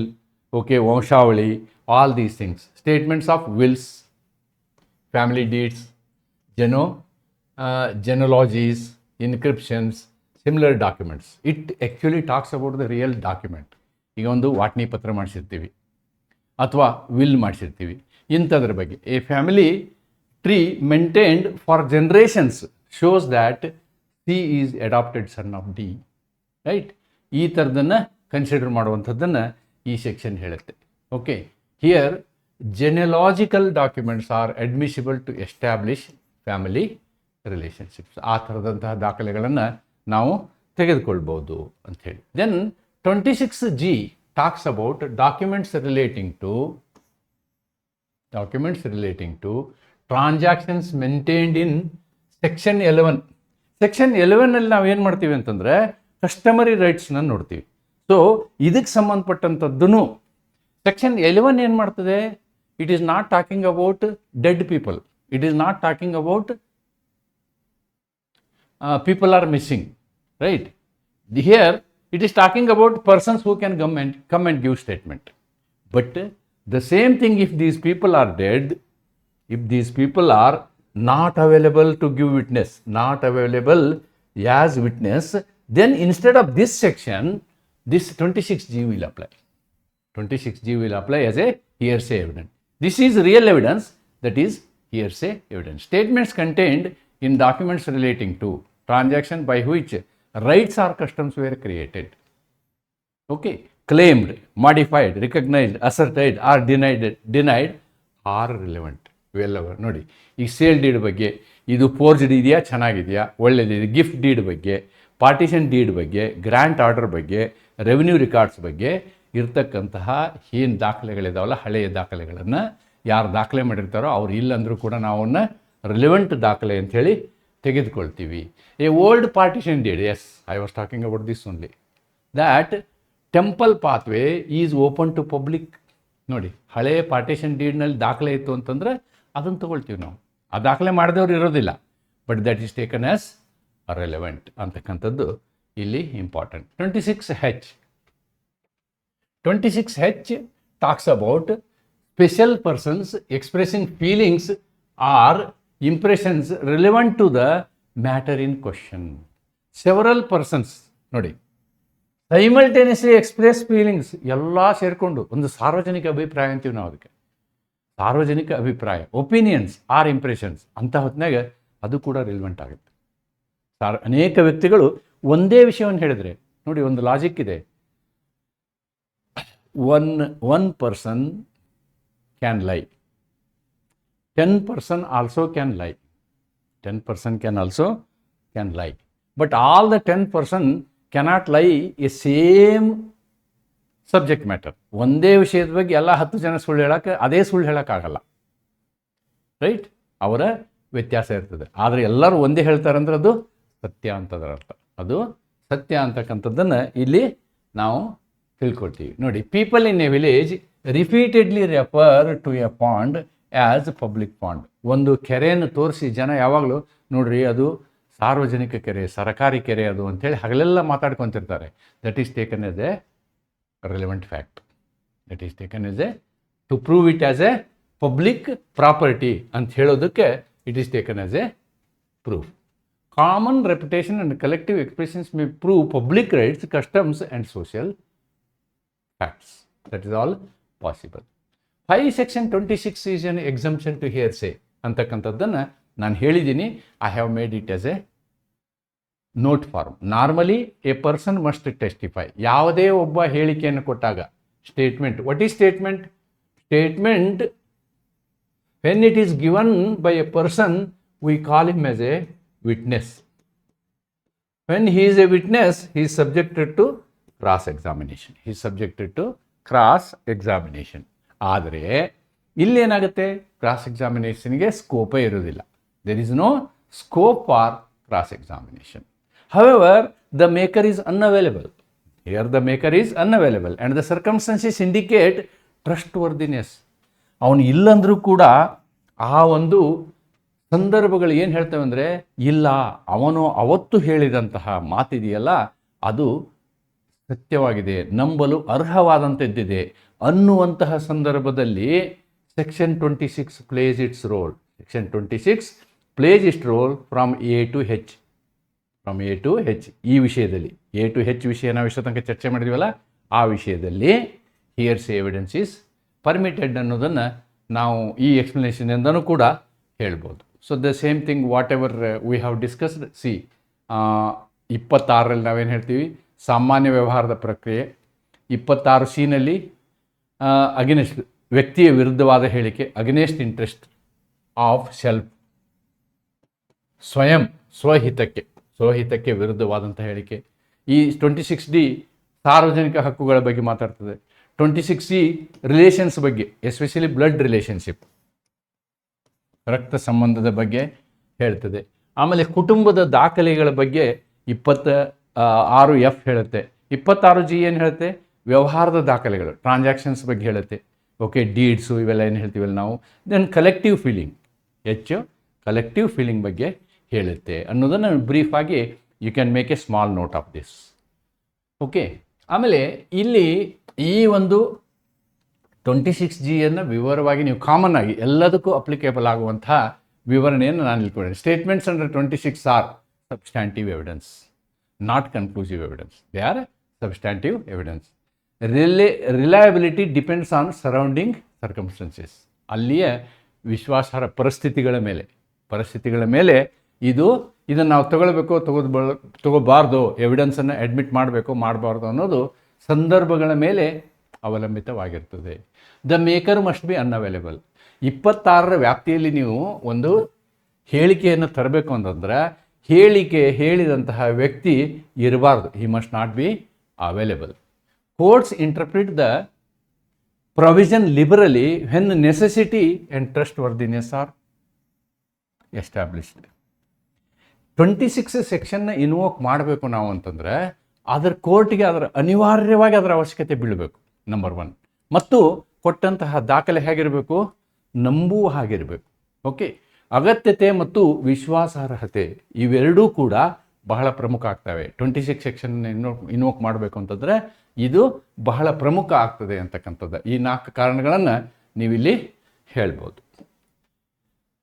okay, Vanshavali, all these things. Statements of wills, family deeds, genealogies, inscriptions, similar documents. It actually talks about the real document. ಈಗ ಒಂದು ವಾಟ್ನಿ ಪತ್ರ ಮಾಡಿಸಿರ್ತೀವಿ ಅಥವಾ will ಮಾಡಿಸಿರ್ತೀವಿ, ಇಂಥದ್ರ ಬಗ್ಗೆ. A family tree maintained for generations shows that C is adopted son of D, right? ಈ ಥರದನ್ನು consider ಮಾಡುವಂಥದ್ದನ್ನು ಈ ಸೆಕ್ಷನ್ ಹೇಳುತ್ತೆ. Okay, here genealogical documents are admissible to establish family relationships. ಆ ಥರದಂತಹ ದಾಖಲೆಗಳನ್ನು ನಾವು ತೆಗೆದುಕೊಳ್ಬೋದು ಅಂಥೇಳಿ. Then 26G talks about documents relating to transactions maintained in section 11. Section 11ನಲ್ಲಿ ನಾವು ಏನು ಮಾಡ್ತೀವಿ ಅಂತಂದರೆ ಕಸ್ಟಮರಿ ರೈಟ್ಸ್ನ ನೋಡ್ತೀವಿ. ಸೊ ಇದಕ್ಕೆ ಸಂಬಂಧಪಟ್ಟಂಥದ್ದೂ ಸೆಕ್ಷನ್ 11 ಏನು ಮಾಡ್ತದೆ, it is not talking about dead people, it is not talking about people are missing, right? Here it is talking about persons who can come and give statement. But the same thing, if these people are dead, if these people are not available to give witness, not available as witness, then instead of this section, this 26G will apply. 26G will apply as a hearsay evidence. This is real evidence, that is hearsay evidence. Statements contained in documents relating to transaction by which rights or customs were created. Okay, claimed, modified, recognized, asserted or denied are relevant. ಇವೆಲ್ಲವ ನೋಡಿ, ಈ sale deed ಬಗ್ಗೆ, ಇದು forged ಇದೆಯಾ, ಚೆನ್ನಾಗಿದೆಯಾ, ಒಳ್ಳೆಯದಿದೆ, gift deed ಬಗ್ಗೆ, partition deed ಬಗ್ಗೆ, grant order ಬಗ್ಗೆ, ರೆವಿನ್ಯೂ ರಿಕಾರ್ಡ್ಸ್ ಬಗ್ಗೆ ಇರ್ತಕ್ಕಂತಹ ಏನು ದಾಖಲೆಗಳಿದಾವಲ್ಲ, ಹಳೆಯ ದಾಖಲೆಗಳನ್ನು ಯಾರು ದಾಖಲೆ ಮಾಡಿರ್ತಾರೋ ಅವ್ರು ಇಲ್ಲಂದರೂ ಕೂಡ ನಾವು ಅವನ್ನ ರಿಲೆವೆಂಟ್ ದಾಖಲೆ ಅಂಥೇಳಿ ತೆಗೆದುಕೊಳ್ತೀವಿ. A old partition deed, as, I was talking about this only, that temple pathway is open to public. ನೋಡಿ, ಹಳೆಯ ಪಾರ್ಟಿಷನ್ ಡೀಡ್ನಲ್ಲಿ ದಾಖಲೆ ಇತ್ತು ಅಂತಂದರೆ ಅದನ್ನು ತೊಗೊಳ್ತೀವಿ ನಾವು. ಆ ದಾಖಲೆ ಮಾಡಿದವ್ರು ಇರೋದಿಲ್ಲ, but that is taken as relevant ಅಂತಕ್ಕಂಥದ್ದು ಇಲ್ಲಿ important. 26H talks about special persons expressing feelings or impressions relevant to the matter in question. Several persons, ನೋಡಿ, ಸೈಮಲ್ಟೇನಿಯಸ್ಲಿ ಎಕ್ಸ್ಪ್ರೆಸ್ ಫೀಲಿಂಗ್ಸ್ ಎಲ್ಲ ಸೇರಿಕೊಂಡು ಒಂದು ಸಾರ್ವಜನಿಕ ಅಭಿಪ್ರಾಯ ಅಂತೀವಿ ನಾವು ಅದಕ್ಕೆ. ಸಾರ್ವಜನಿಕ ಅಭಿಪ್ರಾಯ, ಒಪಿನಿಯನ್ಸ್ ಆರ್ ಇಂಪ್ರೆಷನ್ಸ್ ಅಂತ ಹೊತ್ತಿನಾಗ ಅದು ಕೂಡ ರಿಲೆವೆಂಟ್ ಆಗುತ್ತೆ. ಅನೇಕ ವ್ಯಕ್ತಿಗಳು ಒಂದೇ ವಿಷಯವನ್ನು ಹೇಳಿದರೆ, ನೋಡಿ ಒಂದು ಲಾಜಿಕ್ ಇದೆ, one person can lie, 10 person also can lie, 10 person can also lie, but all the 10 person cannot lie a same subject matter. ಒಂದೇ ವಿಷಯದ ಬಗ್ಗೆ ಎಲ್ಲ 10 ಜನ ಸುಳ್ಳು ಹೇಳೋಕ್ಕೆ ಅದೇ ಸುಳ್ಳು ಹೇಳೋಕ್ಕಾಗಲ್ಲ, ರೈಟ್? ಅವರ ವ್ಯತ್ಯಾಸ ಇರ್ತದೆ. ಆದರೆ ಎಲ್ಲರೂ ಒಂದೇ ಹೇಳ್ತಾರಂದ್ರೆ ಅದು ಸತ್ಯ ಅಂತದರ ಅರ್ಥ. ಅದು ಸತ್ಯ ಅಂತಕ್ಕಂಥದ್ದನ್ನು ಇಲ್ಲಿ ನಾವು ತಿಳ್ಕೊಳ್ತೀವಿ. ನೋಡಿ, people in a village repeatedly refer to a pond as public pond. ಒಂದು ಕೆರೆಯನ್ನು ತೋರಿಸಿ ಜನ ಯಾವಾಗಲೂ ನೋಡ್ರಿ ಅದು ಸಾರ್ವಜನಿಕ ಕೆರೆ, ಸರಕಾರಿ ಕೆರೆ ಅದು ಅಂಥೇಳಿ ಹಗಲೆಲ್ಲ ಮಾತಾಡ್ಕೊತಿರ್ತಾರೆ. That is taken as a relevant fact. That is taken as a to prove it as a public property ಅಂತ ಹೇಳೋದಕ್ಕೆ it is taken as a proof. Common reputation and collective expressions may prove public rights, customs and social facts. That is all possible. 5 Section 26 is an exemption to hearsay ಅಂತಕ್ಕಂಥದ್ದನ್ನು ನಾನು ಹೇಳಿದ್ದೀನಿ. I have made it as a note form. Normally a person must testify. ಯಾವುದೇ ಒಬ್ಬ ಹೇಳಿಕೆಯನ್ನು ಕೊಟ್ಟಾಗ statement, what is statement? Statement when it is given by a person we call him as a witness. When he is a witness he is subjected to cross examination. He is subjected to cross examination. ಆದರೆ ಇಲ್ಲೇನಾಗುತ್ತೆ, cross ಎಕ್ಸಾಮಿನೇಷನ್ಗೆ ಸ್ಕೋಪೇ ಇರೋದಿಲ್ಲ. There is no scope for cross examination. However the maker is unavailable. Here the maker is unavailable and the circumstances indicate trustworthiness. ಅವನು ಇಲ್ಲಂದ್ರೂ ಕೂಡ ಆ ಒಂದು ಸಂದರ್ಭಗಳು ಏನು ಹೇಳ್ತೇವೆ ಅಂದರೆ, ಇಲ್ಲ ಅವನು ಅವತ್ತು ಹೇಳಿದಂತಹ ಮಾತಿದೆಯಲ್ಲ ಅದು ಸತ್ಯವಾಗಿದೆ, ನಂಬಲು ಅರ್ಹವಾದಂಥದ್ದಿದೆ ಅನ್ನುವಂತಹ ಸಂದರ್ಭದಲ್ಲಿ section 26 places its role. Section 26 places its role from A to H. From A to H ಈ ವಿಷಯದಲ್ಲಿ, ಎ ಟು ಹೆಚ್ ವಿಷಯ ನಾವು ಇಷ್ಟ ತನಕ ಚರ್ಚೆ ಮಾಡಿದ್ವಲ್ಲ, ಆ ವಿಷಯದಲ್ಲಿ ಹಿಯರ್ಸೇ ಎವಿಡೆನ್ಸ್ ಈಸ್ ಪರ್ಮಿಟೆಡ್ ಅನ್ನೋದನ್ನು ನಾವು ಈ ಎಕ್ಸ್ಪ್ಲನೇಷನಿಂದನೂ ಕೂಡ ಹೇಳ್ಬೋದು. So the same thing whatever we have discussed. ಸಿ 26ರಲ್ಲಿ ನಾವೇನು ಹೇಳ್ತೀವಿ, ಸಾಮಾನ್ಯ ವ್ಯವಹಾರದ ಪ್ರಕ್ರಿಯೆ. 26C ಅಗೇನೆಸ್ಟ್ ವ್ಯಕ್ತಿಯ ವಿರುದ್ಧವಾದ ಹೇಳಿಕೆ, ಅಗೇನೆಸ್ಟ್ ಇಂಟ್ರೆಸ್ಟ್ ಆಫ್ ಸೆಲ್ಫ್, ಸ್ವಹಿತಕ್ಕೆ ವಿರುದ್ಧವಾದಂಥ ಹೇಳಿಕೆ. ಈ 26D ಸಾರ್ವಜನಿಕ ಹಕ್ಕುಗಳ ಬಗ್ಗೆ ಮಾತಾಡ್ತದೆ. 26C ರಿಲೇಷನ್ಸ್ ಬಗ್ಗೆ, ಎಸ್ಪೆಷಲಿ ಬ್ಲಡ್ ರಿಲೇಷನ್ಶಿಪ್, ರಕ್ತ ಸಂಬಂಧದ ಬಗ್ಗೆ ಹೇಳ್ತದೆ. ಆಮೇಲೆ ಕುಟುಂಬದ ದಾಖಲೆಗಳ ಬಗ್ಗೆ 26F ಹೇಳುತ್ತೆ. 26G ಏನು ಹೇಳುತ್ತೆ, ವ್ಯವಹಾರದ ದಾಖಲೆಗಳು, ಟ್ರಾನ್ಸಾಕ್ಷನ್ಸ್ ಬಗ್ಗೆ ಹೇಳುತ್ತೆ. ಓಕೆ, ಡೀಡ್ಸು ಇವೆಲ್ಲ ಏನು ಹೇಳ್ತೀವಲ್ಲ ನಾವು. ದೆನ್ ಕಲೆಕ್ಟಿವ್ ಫೀಲಿಂಗ್, ಹೆಚ್ಚು ಕಲೆಕ್ಟಿವ್ ಫೀಲಿಂಗ್ ಬಗ್ಗೆ ಹೇಳುತ್ತೆ ಅನ್ನೋದನ್ನು ಬ್ರೀಫಾಗಿ you can make a small note of this. Okay, ಆಮೇಲೆ ಇಲ್ಲಿ ಈ ಒಂದು 26Gಯನ್ನು ವಿವರವಾಗಿ ನೀವು ಕಾಮನ್ ಆಗಿ ಎಲ್ಲದಕ್ಕೂ ಅಪ್ಲಿಕೇಬಲ್ ಆಗುವಂಥ ವಿವರಣೆಯನ್ನು ನಾನು ಇಲ್ಲಿ statements under 26 are substantive evidence, not conclusive evidence. They are substantive evidence. Reliability depends on surrounding circumstances. ಅಲ್ಲಿಯ ವಿಶ್ವಾಸಾರ್ಹ ಪರಿಸ್ಥಿತಿಗಳ ಮೇಲೆ ಇದನ್ನು ನಾವು ತಗೊಳ್ಬೇಕು, ತಗೋಬಾರ್ದು, ಎವಿಡೆನ್ಸನ್ನು ಅಡ್ಮಿಟ್ ಮಾಡಬೇಕು, ಮಾಡಬಾರ್ದು ಅನ್ನೋದು ಸಂದರ್ಭಗಳ ಮೇಲೆ ಅವಲಂಬಿತವಾಗಿರ್ತದೆ. The maker must be unavailable. 26ರ ವ್ಯಾಪ್ತಿಯಲ್ಲಿ ನೀವು ಒಂದು ಹೇಳಿಕೆಯನ್ನು ತರಬೇಕು ಅಂತಂದ್ರೆ ಹೇಳಿದಂತಹ ವ್ಯಕ್ತಿ ಇರಬಾರ್ದು. He must not be available. Courts interpret the provision liberally when necessity and trustworthiness are established. 26 ಸೆಕ್ಷನ್ನ ಇನ್ವೋಕ್ ಮಾಡಬೇಕು ನಾವು ಅಂತಂದರೆ ಕೋರ್ಟ್ಗೆ ಅನಿವಾರ್ಯವಾಗಿ ಅದರ ಅವಶ್ಯಕತೆ ಬೀಳಬೇಕು, ನಂಬರ್ 1. ಮತ್ತು ಕೊಟ್ಟಂತಹ ದಾಖಲೆ ಹೇಗಿರಬೇಕು? ನಂಬುವ ಹಾಗಿರಬೇಕು. ಓಕೆ, ಅಗತ್ಯತೆ ಮತ್ತು ವಿಶ್ವಾಸಾರ್ಹತೆ ಇವೆರಡೂ ಕೂಡ ಬಹಳ ಪ್ರಮುಖ ಆಗ್ತವೆ. 26 ಸೆಕ್ಷನ್ ಇನ್ವೋಕ್ ಮಾಡಬೇಕು ಅಂತಂದರೆ ಇದು ಬಹಳ ಪ್ರಮುಖ ಆಗ್ತದೆ ಅಂತಕ್ಕಂಥದ್ದು. ಈ 4 ಕಾರಣಗಳನ್ನು ನೀವಿಲ್ಲಿ ಹೇಳ್ಬೋದು.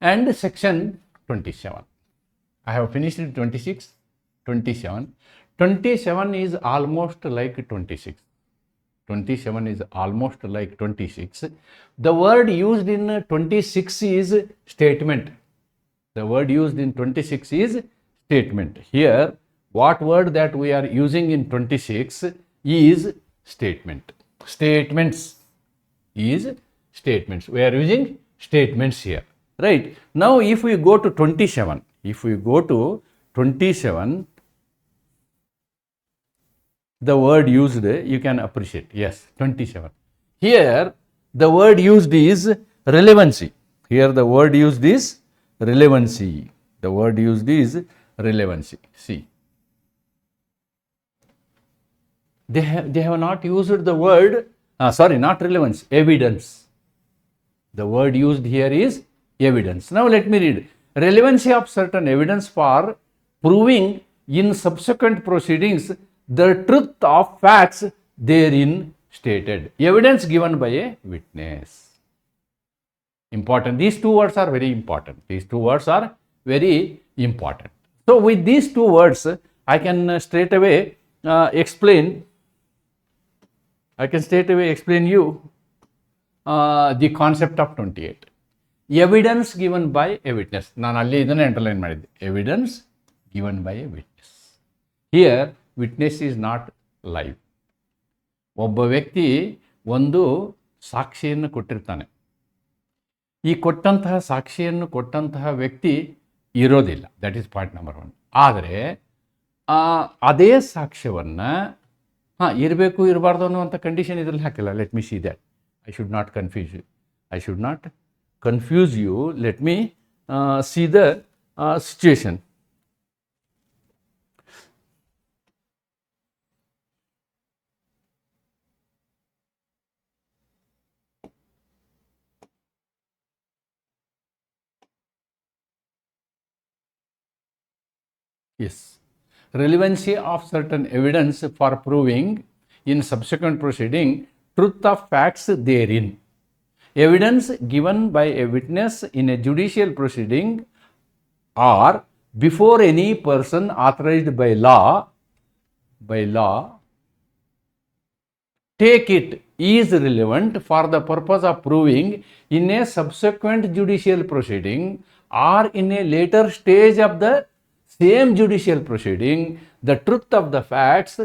And section 27. I have finished 26, 27. 27 is almost like 26. 27 is almost like 26. The word used in 26 is statement. The word used in 26 is statement. Here, what word that we are using in 26 is statement. Statements is statements. We are using statements here. Right? Now, if we go to 27, the word used, you can appreciate. Yes, 27. Here, the word used is relevancy. Here, the word used is relevancy. The word used is relevancy. See, they have not used the word, not relevance, evidence. The word used here is evidence. Now, let me read. Relevancy of certain evidence for proving in subsequent proceedings the truth of facts therein stated. Evidence given by a witness. Important. These 2 words are very important. So, with these 2 words, I can straight away explain you the concept of 28. Evidence given by a witness. ನಾನು ಅಲ್ಲಿ ಇದನ್ನು underline ಮಾಡಿದ್ದೆ. Evidence given by a witness. Here, witness is not live. ಒಬ್ಬ ವ್ಯಕ್ತಿ ಒಂದು ಸಾಕ್ಷಿಯನ್ನು ಕೊಟ್ಟಿರ್ತಾನೆ. ಈ ಸಾಕ್ಷಿಯನ್ನು ಕೊಟ್ಟಂತಹ ವ್ಯಕ್ತಿ ಇರೋದಿಲ್ಲ. That is point number 1. ಆದರೆ ಅದೇ ಸಾಕ್ಷ್ಯವನ್ನು ಇರಬೇಕು ಇರಬಾರ್ದು ಅನ್ನುವಂಥ ಕಂಡೀಷನ್ ಇದರಲ್ಲಿ ಹಾಕಿಲ್ಲ. Let me see that. I should not confuse you. Let me see the situation. Yes, relevancy of certain evidence for proving in subsequent proceeding truth of facts therein. Evidence given by a witness in a judicial proceeding or before any person authorized by law, take it is relevant for the purpose of proving in a subsequent judicial proceeding or in a later stage of the same judicial proceeding the truth of the facts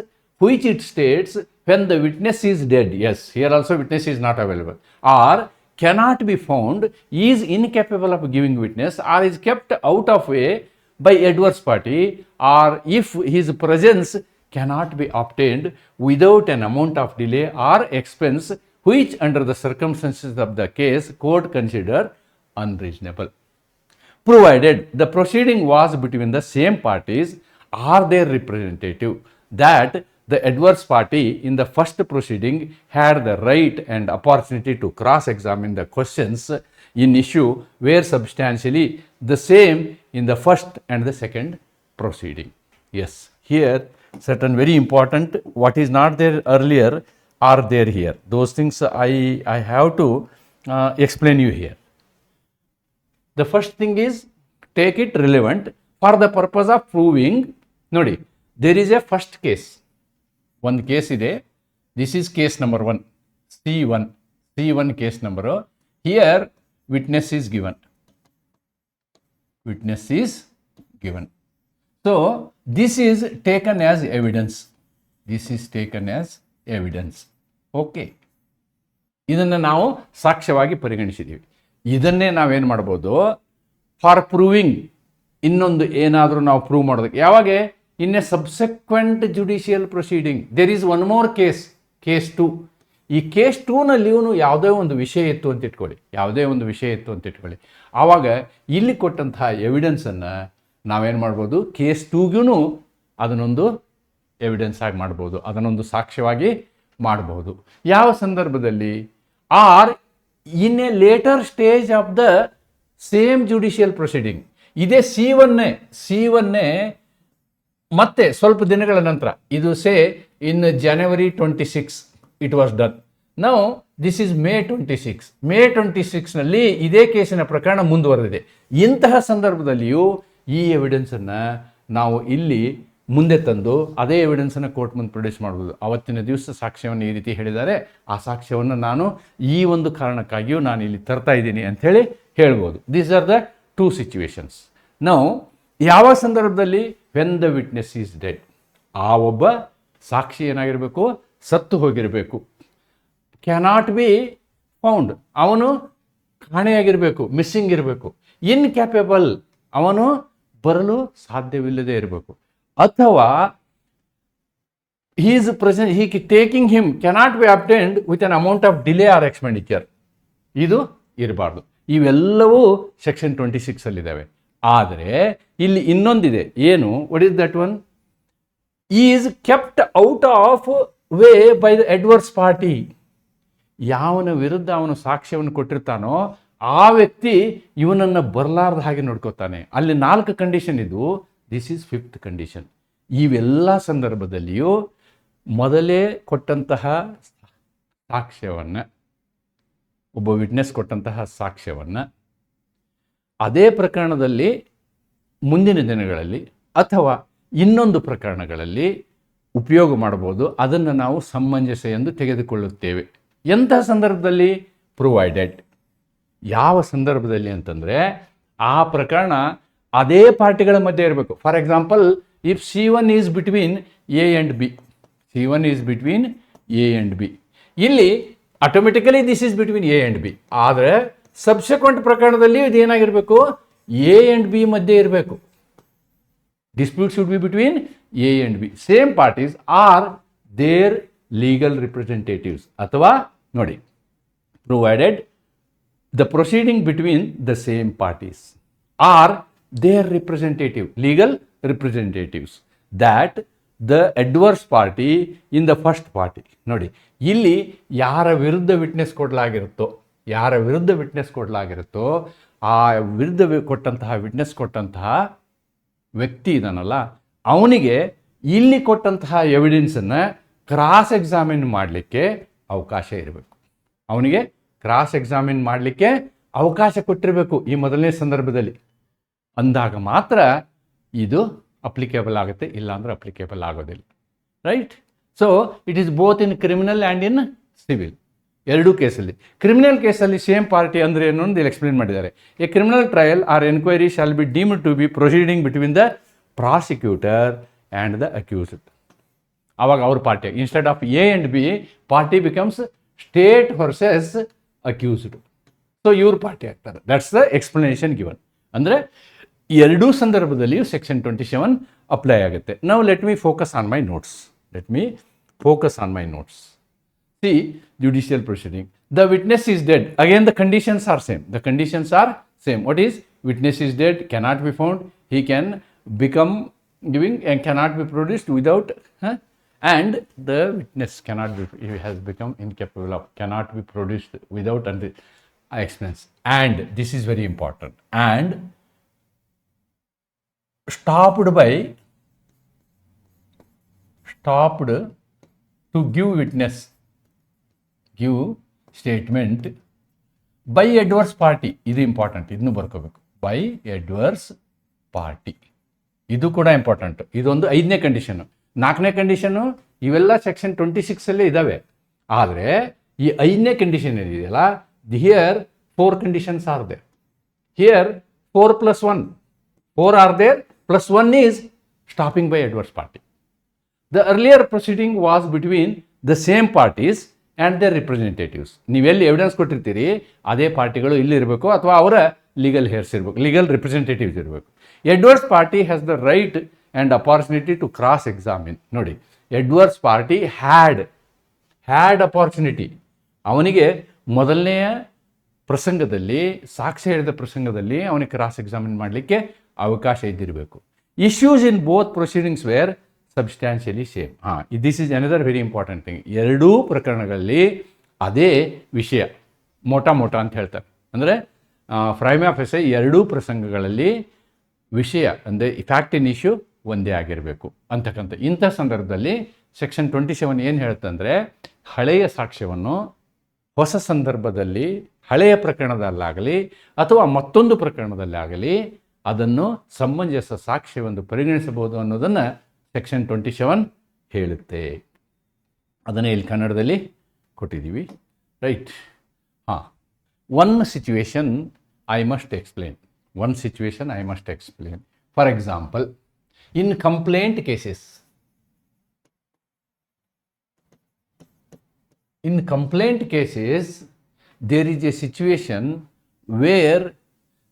which it states when the witness is dead. Yes, here also witness is not available, or cannot be found, is incapable of giving witness, or is kept out of way by adverse party, or if his presence cannot be obtained without an amount of delay or expense which under the circumstances of the case court consider unreasonable, provided the proceeding was between the same parties or their representative, that the adverse party in the first proceeding had the right and opportunity to cross-examine the questions in issue were substantially the same in the first and the second proceeding. Yes, here certain very important, what is not there earlier are there here. Those things I have to explain you here. The first thing is take it relevant for the purpose of proving. ನೋಡಿ, there is a first case, ಒಂದು case ಇದೆ. This is case number 1, C1 case number. Here witness is given. So this is taken as evidence. Okay. ಇದನ್ನು ನಾವು ಸಾಕ್ಷ್ಯವಾಗಿ ಪರಿಗಣಿಸಿದ್ದೀವಿ. ಇದನ್ನೇ ನಾವೇನು ಮಾಡ್ಬೋದು, for proving, ಇನ್ನೊಂದು ಏನಾದರೂ ನಾವು ಪ್ರೂವ್ ಮಾಡೋದಕ್ಕೆ, ಯಾವಾಗ in a subsequent judicial proceeding there is one more case 2. ಈ ಕೇಸ್ 2ನಲ್ಲಿ ಇವನು ಯಾವುದೇ ಒಂದು ವಿಷಯ ಇತ್ತು ಅಂತ ಇಟ್ಕೊಳ್ಳಿ, ಆವಾಗ ಇಲ್ಲಿ ಕೊಟ್ಟಂತಹ ಎವಿಡೆನ್ಸನ್ನು ನಾವೇನು ಮಾಡ್ಬೋದು, ಕೇಸ್ 2ಗೂ ಅದನ್ನೊಂದು ಎವಿಡೆನ್ಸ್ ಆಗಿ ಮಾಡ್ಬೋದು, ಅದನ್ನೊಂದು ಸಾಕ್ಷ್ಯವಾಗಿ ಮಾಡಬಹುದು. ಯಾವ ಸಂದರ್ಭದಲ್ಲಿ? Or in a later stage of the same judicial proceeding. ಇದೇ ಸಿ1ನೇ ಮತ್ತೆ ಸ್ವಲ್ಪ ದಿನಗಳ ನಂತರ, ಇದು say in January 26 it was done. Now this is May 26ನಲ್ಲಿ ಇದೇ ಕೇಸಿನ ಪ್ರಕರಣ ಮುಂದುವರೆದಿದೆ. ಇಂತಹ ಸಂದರ್ಭದಲ್ಲಿಯೂ ಈ ಎವಿಡೆನ್ಸನ್ನು ನಾವು ಇಲ್ಲಿ ಮುಂದೆ ತಂದು ಅದೇ ಎವಿಡೆನ್ಸನ್ನು ಕೋರ್ಟ್ ಮುಂದೆ ಪ್ರೊಡ್ಯೂಸ್ ಮಾಡ್ಬೋದು. ಅವತ್ತಿನ ದಿವಸ ಸಾಕ್ಷ್ಯವನ್ನು ಈ ರೀತಿ ಹೇಳಿದ್ದಾರೆ, ಆ ಸಾಕ್ಷ್ಯವನ್ನು ನಾನು ಈ ಒಂದು ಕಾರಣಕ್ಕಾಗಿಯೂ ನಾನು ಇಲ್ಲಿ ತರ್ತಾ ಇದ್ದೀನಿ ಅಂಥೇಳಿ ಹೇಳ್ಬೋದು. These are the 2 situations. ನಾವು ಯಾವ ಸಂದರ್ಭದಲ್ಲಿ? When the witness is dead. ಆ ಒಬ್ಬ ಸಾಕ್ಷಿ ಏನಾಗಿರಬೇಕು? ಸತ್ತು ಹೋಗಿರಬೇಕು. ಕ್ಯಾನಾಟ್ ಬಿ ಫೌಂಡ್, ಅವನು ಕಾಣೆಯಾಗಿರಬೇಕು, ಮಿಸ್ಸಿಂಗ್ ಇರಬೇಕು. ಇನ್ಕ್ಯಾಪೇಬಲ್, ಅವನು ಬರಲು ಸಾಧ್ಯವಿಲ್ಲದೆ ಇರಬೇಕು. ಅಥವಾ he is present, he taking him cannot be obtained with an amount of delay or expenditure. ಇದು ಇರಬಾರ್ದು. ಇವೆಲ್ಲವೂ ಸೆಕ್ಷನ್ 26 ಅಲ್ಲಿದ್ದಾವೆ. ಆದರೆ ಇಲ್ಲಿ ಇನ್ನೊಂದಿದೆ. ಏನು? What is that one? Is kept out of way by the adverse party. ಯಾವನ ವಿರುದ್ಧ ಅವನು ಸಾಕ್ಷ್ಯವನ್ನು ಕೊಟ್ಟಿರ್ತಾನೋ ಆ ವ್ಯಕ್ತಿ ಇವನನ್ನು ಬರಲಾರ್ದ ಹಾಗೆ ನೋಡ್ಕೋತಾನೆ. ಅಲ್ಲಿ 4 ಕಂಡೀಷನ್ ಇದು. This is 5th condition. ಇವೆಲ್ಲ ಸಂದರ್ಭದಲ್ಲಿಯೂ ಮೊದಲೇ ಕೊಟ್ಟಂತಹ ಸಾಕ್ಷ್ಯವನ್ನು, ಒಬ್ಬ ವಿಟ್ನೆಸ್ ಕೊಟ್ಟಂತಹ ಸಾಕ್ಷ್ಯವನ್ನು ಅದೇ ಪ್ರಕರಣದಲ್ಲಿ ಮುಂದಿನ ದಿನಗಳಲ್ಲಿ ಅಥವಾ ಇನ್ನೊಂದು ಪ್ರಕರಣಗಳಲ್ಲಿ ಉಪಯೋಗ ಮಾಡಬಹುದು. ಅದನ್ನು ನಾವು ಸಮಂಜಸ ಎಂದು ತೆಗೆದುಕೊಳ್ಳುತ್ತೇವೆ. ಎಂತಹ ಸಂದರ್ಭದಲ್ಲಿ? ಪ್ರೊವೈಡೆಡ್. ಯಾವ ಸಂದರ್ಭದಲ್ಲಿ ಅಂತಂದರೆ, ಆ ಪ್ರಕರಣ ಅದೇ ಪಾರ್ಟಿಗಳ ಮಧ್ಯೆ ಇರಬೇಕು. For example, if C1 is between A and B, ಇಲ್ಲಿ automatically this is between A and B. ಆದರೆ ಸಬ್ಸೆಕ್ವೆಂಟ್ ಪ್ರಕರಣದಲ್ಲಿ ಇದು ಏನಾಗಿರಬೇಕು? A ಆ್ಯಂಡ್ B ಮಧ್ಯೆ ಇರಬೇಕು. Dispute should be between A and B. Same parties or their legal representatives. ಅಥವಾ ನೋಡಿ, provided the proceeding between the same parties are their representative, legal representatives, that the adverse party in the first party. ನೋಡಿ, ಇಲ್ಲಿ ಯಾರ ವಿರುದ್ಧ witness ಕೊಡಲಾಗಿರುತ್ತೋ ಆ ವಿರುದ್ಧ witness ಕೊಟ್ಟಂತಹ ವ್ಯಕ್ತಿ ಇದಾನಲ್ಲ, ಅವನಿಗೆ ಇಲ್ಲಿ ಕೊಟ್ಟಂತಹ ಎವಿಡೆನ್ಸನ್ನು ಕ್ರಾಸ್ ಎಕ್ಸಾಮಿನ್ ಮಾಡಲಿಕ್ಕೆ ಅವಕಾಶ ಇರಬೇಕು. ಅವನಿಗೆ ಕ್ರಾಸ್ ಎಕ್ಸಾಮಿನ್ ಮಾಡಲಿಕ್ಕೆ ಅವಕಾಶ ಕೊಟ್ಟಿರಬೇಕು ಈ ಮೊದಲನೇ ಸಂದರ್ಭದಲ್ಲಿ. ಅಂದಾಗ ಮಾತ್ರ ಇದು ಅಪ್ಲಿಕೇಬಲ್ ಆಗುತ್ತೆ, ಇಲ್ಲಾಂದ್ರೆ ಅಪ್ಲಿಕೇಬಲ್ ಆಗೋದಿಲ್ಲ. Right? So it is both in criminal and in civil. ಎರಡೂ ಕೇಸಲ್ಲಿ. ಕ್ರಿಮಿನಲ್ ಕೇಸಲ್ಲಿ ಸೇಮ್ ಪಾರ್ಟಿ ಅಂದರೆ ಏನು ಅಂತ ಎಕ್ಸ್ಪ್ಲೇನ್ ಮಾಡಿದ್ದಾರೆ. A criminal trial or enquiry shall be deemed to be proceeding between the prosecutor and the accused. ಆವಾಗ ಅವ್ರ party, instead of A and B, party becomes state versus accused. So ಇವ್ರ party ಆಗ್ತಾರೆ. That's the explanation given. ಅಂದರೆ ಎರಡೂ ಸಂದರ್ಭದಲ್ಲಿಯೂ section 27 apply ಆಗುತ್ತೆ. Now let me focus on my notes. See, judicial proceeding. The witness is dead. Again, the conditions are same. What is? Witness is dead, cannot be found. He can become giving and cannot be produced without, and the witness he has become incapable of, cannot be produced without expense. And this is very important. And stopped to give statement by adverse party. ಇದು important, ಇದನ್ನು ಬರ್ಕೋಬೇಕು. By adverse party. ಇದು ಕೂಡ important. ಇದೊಂದು 5ನೇ condition. 4ನೇ condition ಇವೆಲ್ಲ section 26 ಇದ್ದಾವೆ. ಆದರೆ ಈ 5ನೇ ಕಂಡೀಷನ್ ಏನಿದೆಯಲ್ಲ, here 4 conditions are there. Here 4 + 1, 4 are there, +1 is stopping by adverse party. The earlier proceeding was between the same parties and their representatives. ನೀವೆಲ್ಲಿ ಎವಿಡೆನ್ಸ್ ಕೊಟ್ಟಿರ್ತೀರಿ ಅದೇ ಪಾರ್ಟಿಗಳು ಇಲ್ಲಿ ಇರಬೇಕು ಅಥವಾ ಅವರ ಲೀಗಲ್ ಹೇರ್ಸ್ ಇರಬೇಕು, ಲೀಗಲ್ ರಿಪ್ರೆಸೆಂಟೇಟಿವ್ಸ್ ಇರಬೇಕು. Adverse party has the right and opportunity to cross examine. ನೋಡಿ, ಎಡ್ವರ್ಸ್ ಪಾರ್ಟಿ ಹ್ಯಾಡ್ ಅಪಾರ್ಚುನಿಟಿ. ಅವನಿಗೆ ಮೊದಲನೆಯ ಪ್ರಸಂಗದಲ್ಲಿ, ಸಾಕ್ಷ್ಯ ಹೇಳಿದ ಪ್ರಸಂಗದಲ್ಲಿ ಅವನಿಗೆ ಕ್ರಾಸ್ ಎಕ್ಸಾಮಿನ್ ಮಾಡಲಿಕ್ಕೆ ಅವಕಾಶ ಇದ್ದಿರಬೇಕು. Issues in both proceedings were substantially same. This is another very important thing. ಎರಡೂ ಪ್ರಕರಣಗಳಲ್ಲಿ ಅದೇ ವಿಷಯ, ಮೋಟ ಅಂತ ಹೇಳ್ತಾರೆ. ಅಂದರೆ ಪ್ರೈಮಾ ಫೇಸೆ ಎರಡೂ ಪ್ರಸಂಗಗಳಲ್ಲಿ ವಿಷಯ ಅಂದರೆ ಫ್ಯಾಕ್ಟ್ ಇನ್ ಇಶ್ಯೂ ಒಂದೇ ಆಗಿರಬೇಕು ಅಂತಕ್ಕಂಥ. ಇಂಥ ಸಂದರ್ಭದಲ್ಲಿ ಸೆಕ್ಷನ್ 27 ಏನು ಹೇಳ್ತಂದರೆ, ಹಳೆಯ ಸಾಕ್ಷ್ಯವನ್ನು ಹೊಸ ಸಂದರ್ಭದಲ್ಲಿ ಹಳೆಯ ಪ್ರಕರಣದಲ್ಲಾಗಲಿ ಅಥವಾ ಮತ್ತೊಂದು ಪ್ರಕರಣದಲ್ಲಾಗಲಿ ಅದನ್ನು ಸಮಂಜಸ ಸಾಕ್ಷ್ಯವೆಂದು ಪರಿಗಣಿಸಬಹುದು ಅನ್ನೋದನ್ನು ಸೆಕ್ಷನ್ 27 ಹೇಳುತ್ತೆ. ಅದನ್ನೇ ಇಲ್ಲಿ ಕನ್ನಡದಲ್ಲಿ ಕೊಟ್ಟಿದ್ದೀವಿ, right? One situation I must explain. For example, in complaint cases, there is a situation where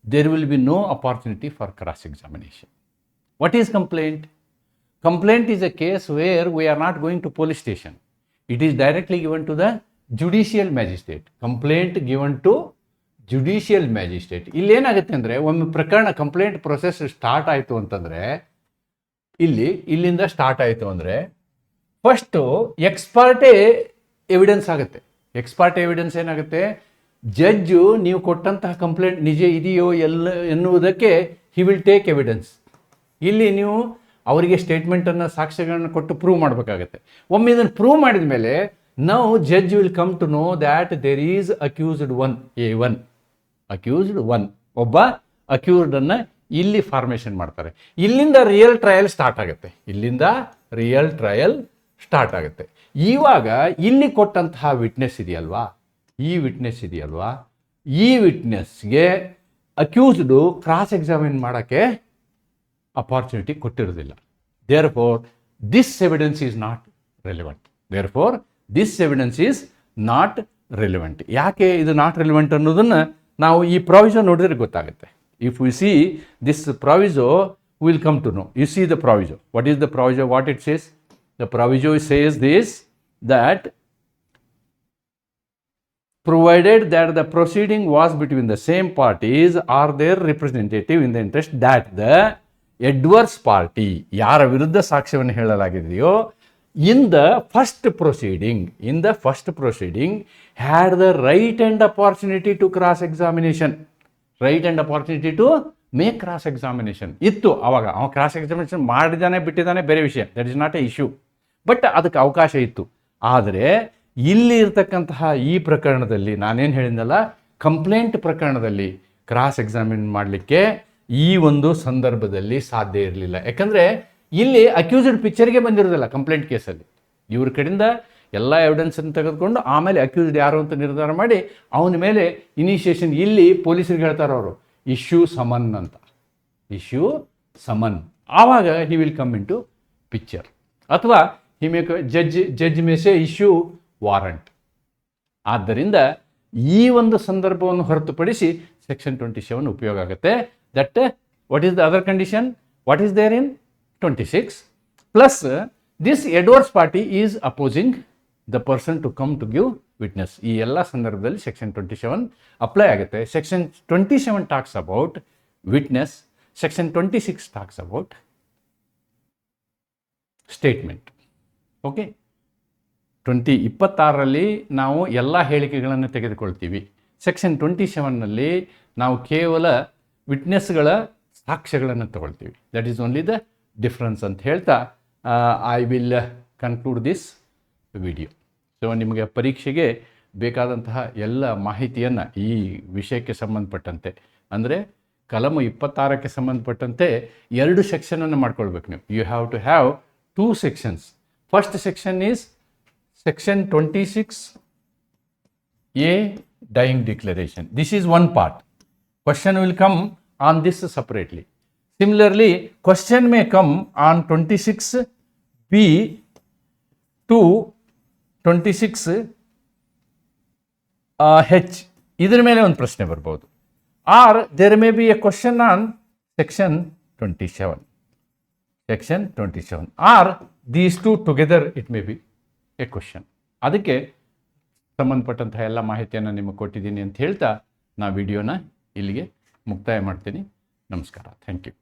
there will be no opportunity for cross-examination. What is complaint? Complaint is a case where we are not going to police station. It is directly given to the judicial magistrate. Complaint given to judicial magistrate. ಇಲ್ಲಿ ಏನಾಗುತ್ತೆ ಅಂದರೆ, ಒಮ್ಮೆ ಪ್ರಕರಣ complaint process start ಆಯಿತು ಅಂತಂದರೆ, ಇಲ್ಲಿಂದ start ಆಯಿತು ಅಂದರೆ ಫಸ್ಟು ಎಕ್ಸ್ಪರ್ಟೇ ಎವಿಡೆನ್ಸ್ ಆಗುತ್ತೆ. ಎಕ್ಸ್ಪರ್ಟ್ ಎವಿಡೆನ್ಸ್ ಏನಾಗುತ್ತೆ, ಜಡ್ಜು ನೀವು ಕೊಟ್ಟಂತಹ ಕಂಪ್ಲೇಂಟ್ ನಿಜ ಇದೆಯೋ ಎನ್ನುವುದಕ್ಕೆ ಹಿ ವಿಲ್ ಟೇಕ್ ಎವಿಡೆನ್ಸ್. ಇಲ್ಲಿ ನೀವು ಅವರಿಗೆ ಸ್ಟೇಟ್ಮೆಂಟನ್ನು, ಸಾಕ್ಷ್ಯಗಳನ್ನು ಕೊಟ್ಟು ಪ್ರೂವ್ ಮಾಡಬೇಕಾಗತ್ತೆ. ಒಮ್ಮೆ ಇದನ್ನು ಪ್ರೂವ್ ಮಾಡಿದ ಮೇಲೆ now judge will come to know that there is accused one, A1 accused one, ಒಬ್ಬ ಅಕ್ಯೂಸ್ಡನ್ನು ಇಲ್ಲಿ ಫಾರ್ಮೇಷನ್ ಮಾಡ್ತಾರೆ. ಇಲ್ಲಿಂದ ರಿಯಲ್ ಟ್ರಯಲ್ ಸ್ಟಾರ್ಟ್ ಆಗುತ್ತೆ. ಇವಾಗ ಇಲ್ಲಿ ಕೊಟ್ಟಂತಹ ವಿಟ್ನೆಸ್ ಇದೆಯಲ್ವಾ, ಈ ವಿಟ್ನೆಸ್ಗೆ ಅಕ್ಯೂಸ್ಡು ಕ್ರಾಸ್ ಎಕ್ಸಾಮಿನ್ ಮಾಡೋಕ್ಕೆ ಅಪಾರ್ಚುನಿಟಿ ಕೊಟ್ಟಿರೋದಿಲ್ಲ. Therefore this evidence is not relevant. ಯಾಕೆ ಇದು ನಾಟ್ ರೆಲಿವೆಂಟ್ ಅನ್ನೋದನ್ನು ನಾವು ಈ ಪ್ರಾವಿಸೋ ನೋಡಿದ್ರೆ ಗೊತ್ತಾಗುತ್ತೆ. If we see this proviso will come to know. You see the proviso. What is the proviso? What it says? The proviso says this, that provided that the proceeding was between the same parties or their representative in the interest, that the adverse party, ಯಾರ ವಿರುದ್ಧ ಸಾಕ್ಷ್ಯವನ್ನು ಹೇಳಲಾಗಿದೆಯೋ, in the first proceeding had the right and opportunity to cross examination. Make cross examination ಇತ್ತು. ಅವಾಗ ಅವ cross examination ಮಾಡಿದಾನೆ ಬಿಟ್ಟಿದ್ದಾನೆ ಬೇರೆ ವಿಷಯ, that is not A issue. But ಅದಕ್ಕೆ ಅವಕಾಶ ಇತ್ತು. ಆದರೆ ಇಲ್ಲಿ ಇರ್ತಕ್ಕಂತಹ ಈ ಪ್ರಕರಣದಲ್ಲಿ ನಾನೇನು ಹೇಳಿದ್ನಲ್ಲ, ಕಂಪ್ಲೇಂಟ್ ಪ್ರಕರಣದಲ್ಲಿ ಕ್ರಾಸ್ ಎಕ್ಸಾಮಿನ್ ಮಾಡಲಿಕ್ಕೆ ಈ ಒಂದು ಸಂದರ್ಭದಲ್ಲಿ ಸಾಧ್ಯ ಇರಲಿಲ್ಲ. ಯಾಕಂದರೆ ಇಲ್ಲಿ ಅಕ್ಯೂಸ್ಡ್ ಪಿಕ್ಚರ್ಗೆ ಬಂದಿರೋದಿಲ್ಲ. ಕಂಪ್ಲೇಂಟ್ ಕೇಸಲ್ಲಿ ಇವ್ರ ಕಡೆಯಿಂದ ಎಲ್ಲ ಎವಿಡೆನ್ಸನ್ನು ತೆಗೆದುಕೊಂಡು ಆಮೇಲೆ ಅಕ್ಯೂಸ್ಡ್ ಯಾರು ಅಂತ ನಿರ್ಧಾರ ಮಾಡಿ ಅವನ ಮೇಲೆ ಇನಿಷಿಯೇಷನ್, ಇಲ್ಲಿ ಪೊಲೀಸರಿಗೆ ಹೇಳ್ತಾರೆ ಅವರು ಇಶ್ಯೂ ಸಮನ್. ಆವಾಗ he will come into picture. ಅಥವಾ he make judge may say issue warrant. ಆದ್ದರಿಂದ ಈ ಒಂದು ಸಂದರ್ಭವನ್ನು ಹೊರತುಪಡಿಸಿ ಸೆಕ್ಷನ್ 27 ಉಪಯೋಗ ಆಗುತ್ತೆ. That what is the other condition? What is there in 26? Plus this adverse party is opposing the person to come to give witness. ಈ ಎಲ್ಲ ಸಂದರ್ಭದಲ್ಲಿ ಸೆಕ್ಷನ್ 27 ಅಪ್ಲೈ ಆಗುತ್ತೆ. Section 27 talks about witness. Section 26 talks about statement. Okay, 26ರಲ್ಲಿ ನಾವು ಎಲ್ಲ ಹೇಳಿಕೆಗಳನ್ನು ತೆಗೆದುಕೊಳ್ತೀವಿ. Section 27ನಲ್ಲಿ ನಾವು ಕೇವಲ ವಿಟ್ನೆಸ್ಗಳ ಸಾಕ್ಷ್ಯಗಳನ್ನು ತಗೊಳ್ತೀವಿ. That is only the difference ಅಂತ ಹೇಳ್ತಾ I will conclude this video. So ನಿಮಗೆ ಪರೀಕ್ಷೆಗೆ ಬೇಕಾದಂತಹ ಎಲ್ಲ ಮಾಹಿತಿಯನ್ನು ಈ ವಿಷಯಕ್ಕೆ ಸಂಬಂಧಪಟ್ಟಂತೆ, ಅಂದರೆ ಕಲಮ 26ಕ್ಕೆ ಸಂಬಂಧಪಟ್ಟಂತೆ 2 ಸೆಕ್ಷನನ್ನು ಮಾಡ್ಕೊಳ್ಬೇಕು ನೀವು. You have to have 2 sections. First section is section 26A, dying declaration. This is one part. Question will come on this separately. Similarly, question may come on 26B to 26H. ಇದರ ಮೇಲೆ ಒಂದು ಪ್ರಶ್ನೆ ಬರ್ಬೋದು. Or there may be a question on section 27. Or these two together it may be a question. ಅದಕ್ಕೆ ಸಂಬಂಧಪಟ್ಟಂತಹ ಎಲ್ಲ ಮಾಹಿತಿಯನ್ನು ನಿಮಗೆ ಕೊಟ್ಟಿದ್ದೀನಿ ಅಂತ ಹೇಳ್ತಾ ನಾ ವಿಡಿಯೋನ ಇಲ್ಲಿಗೆ ಮುಕ್ತಾಯ ಮಾಡ್ತೀನಿ. ನಮಸ್ಕಾರ. Thank you.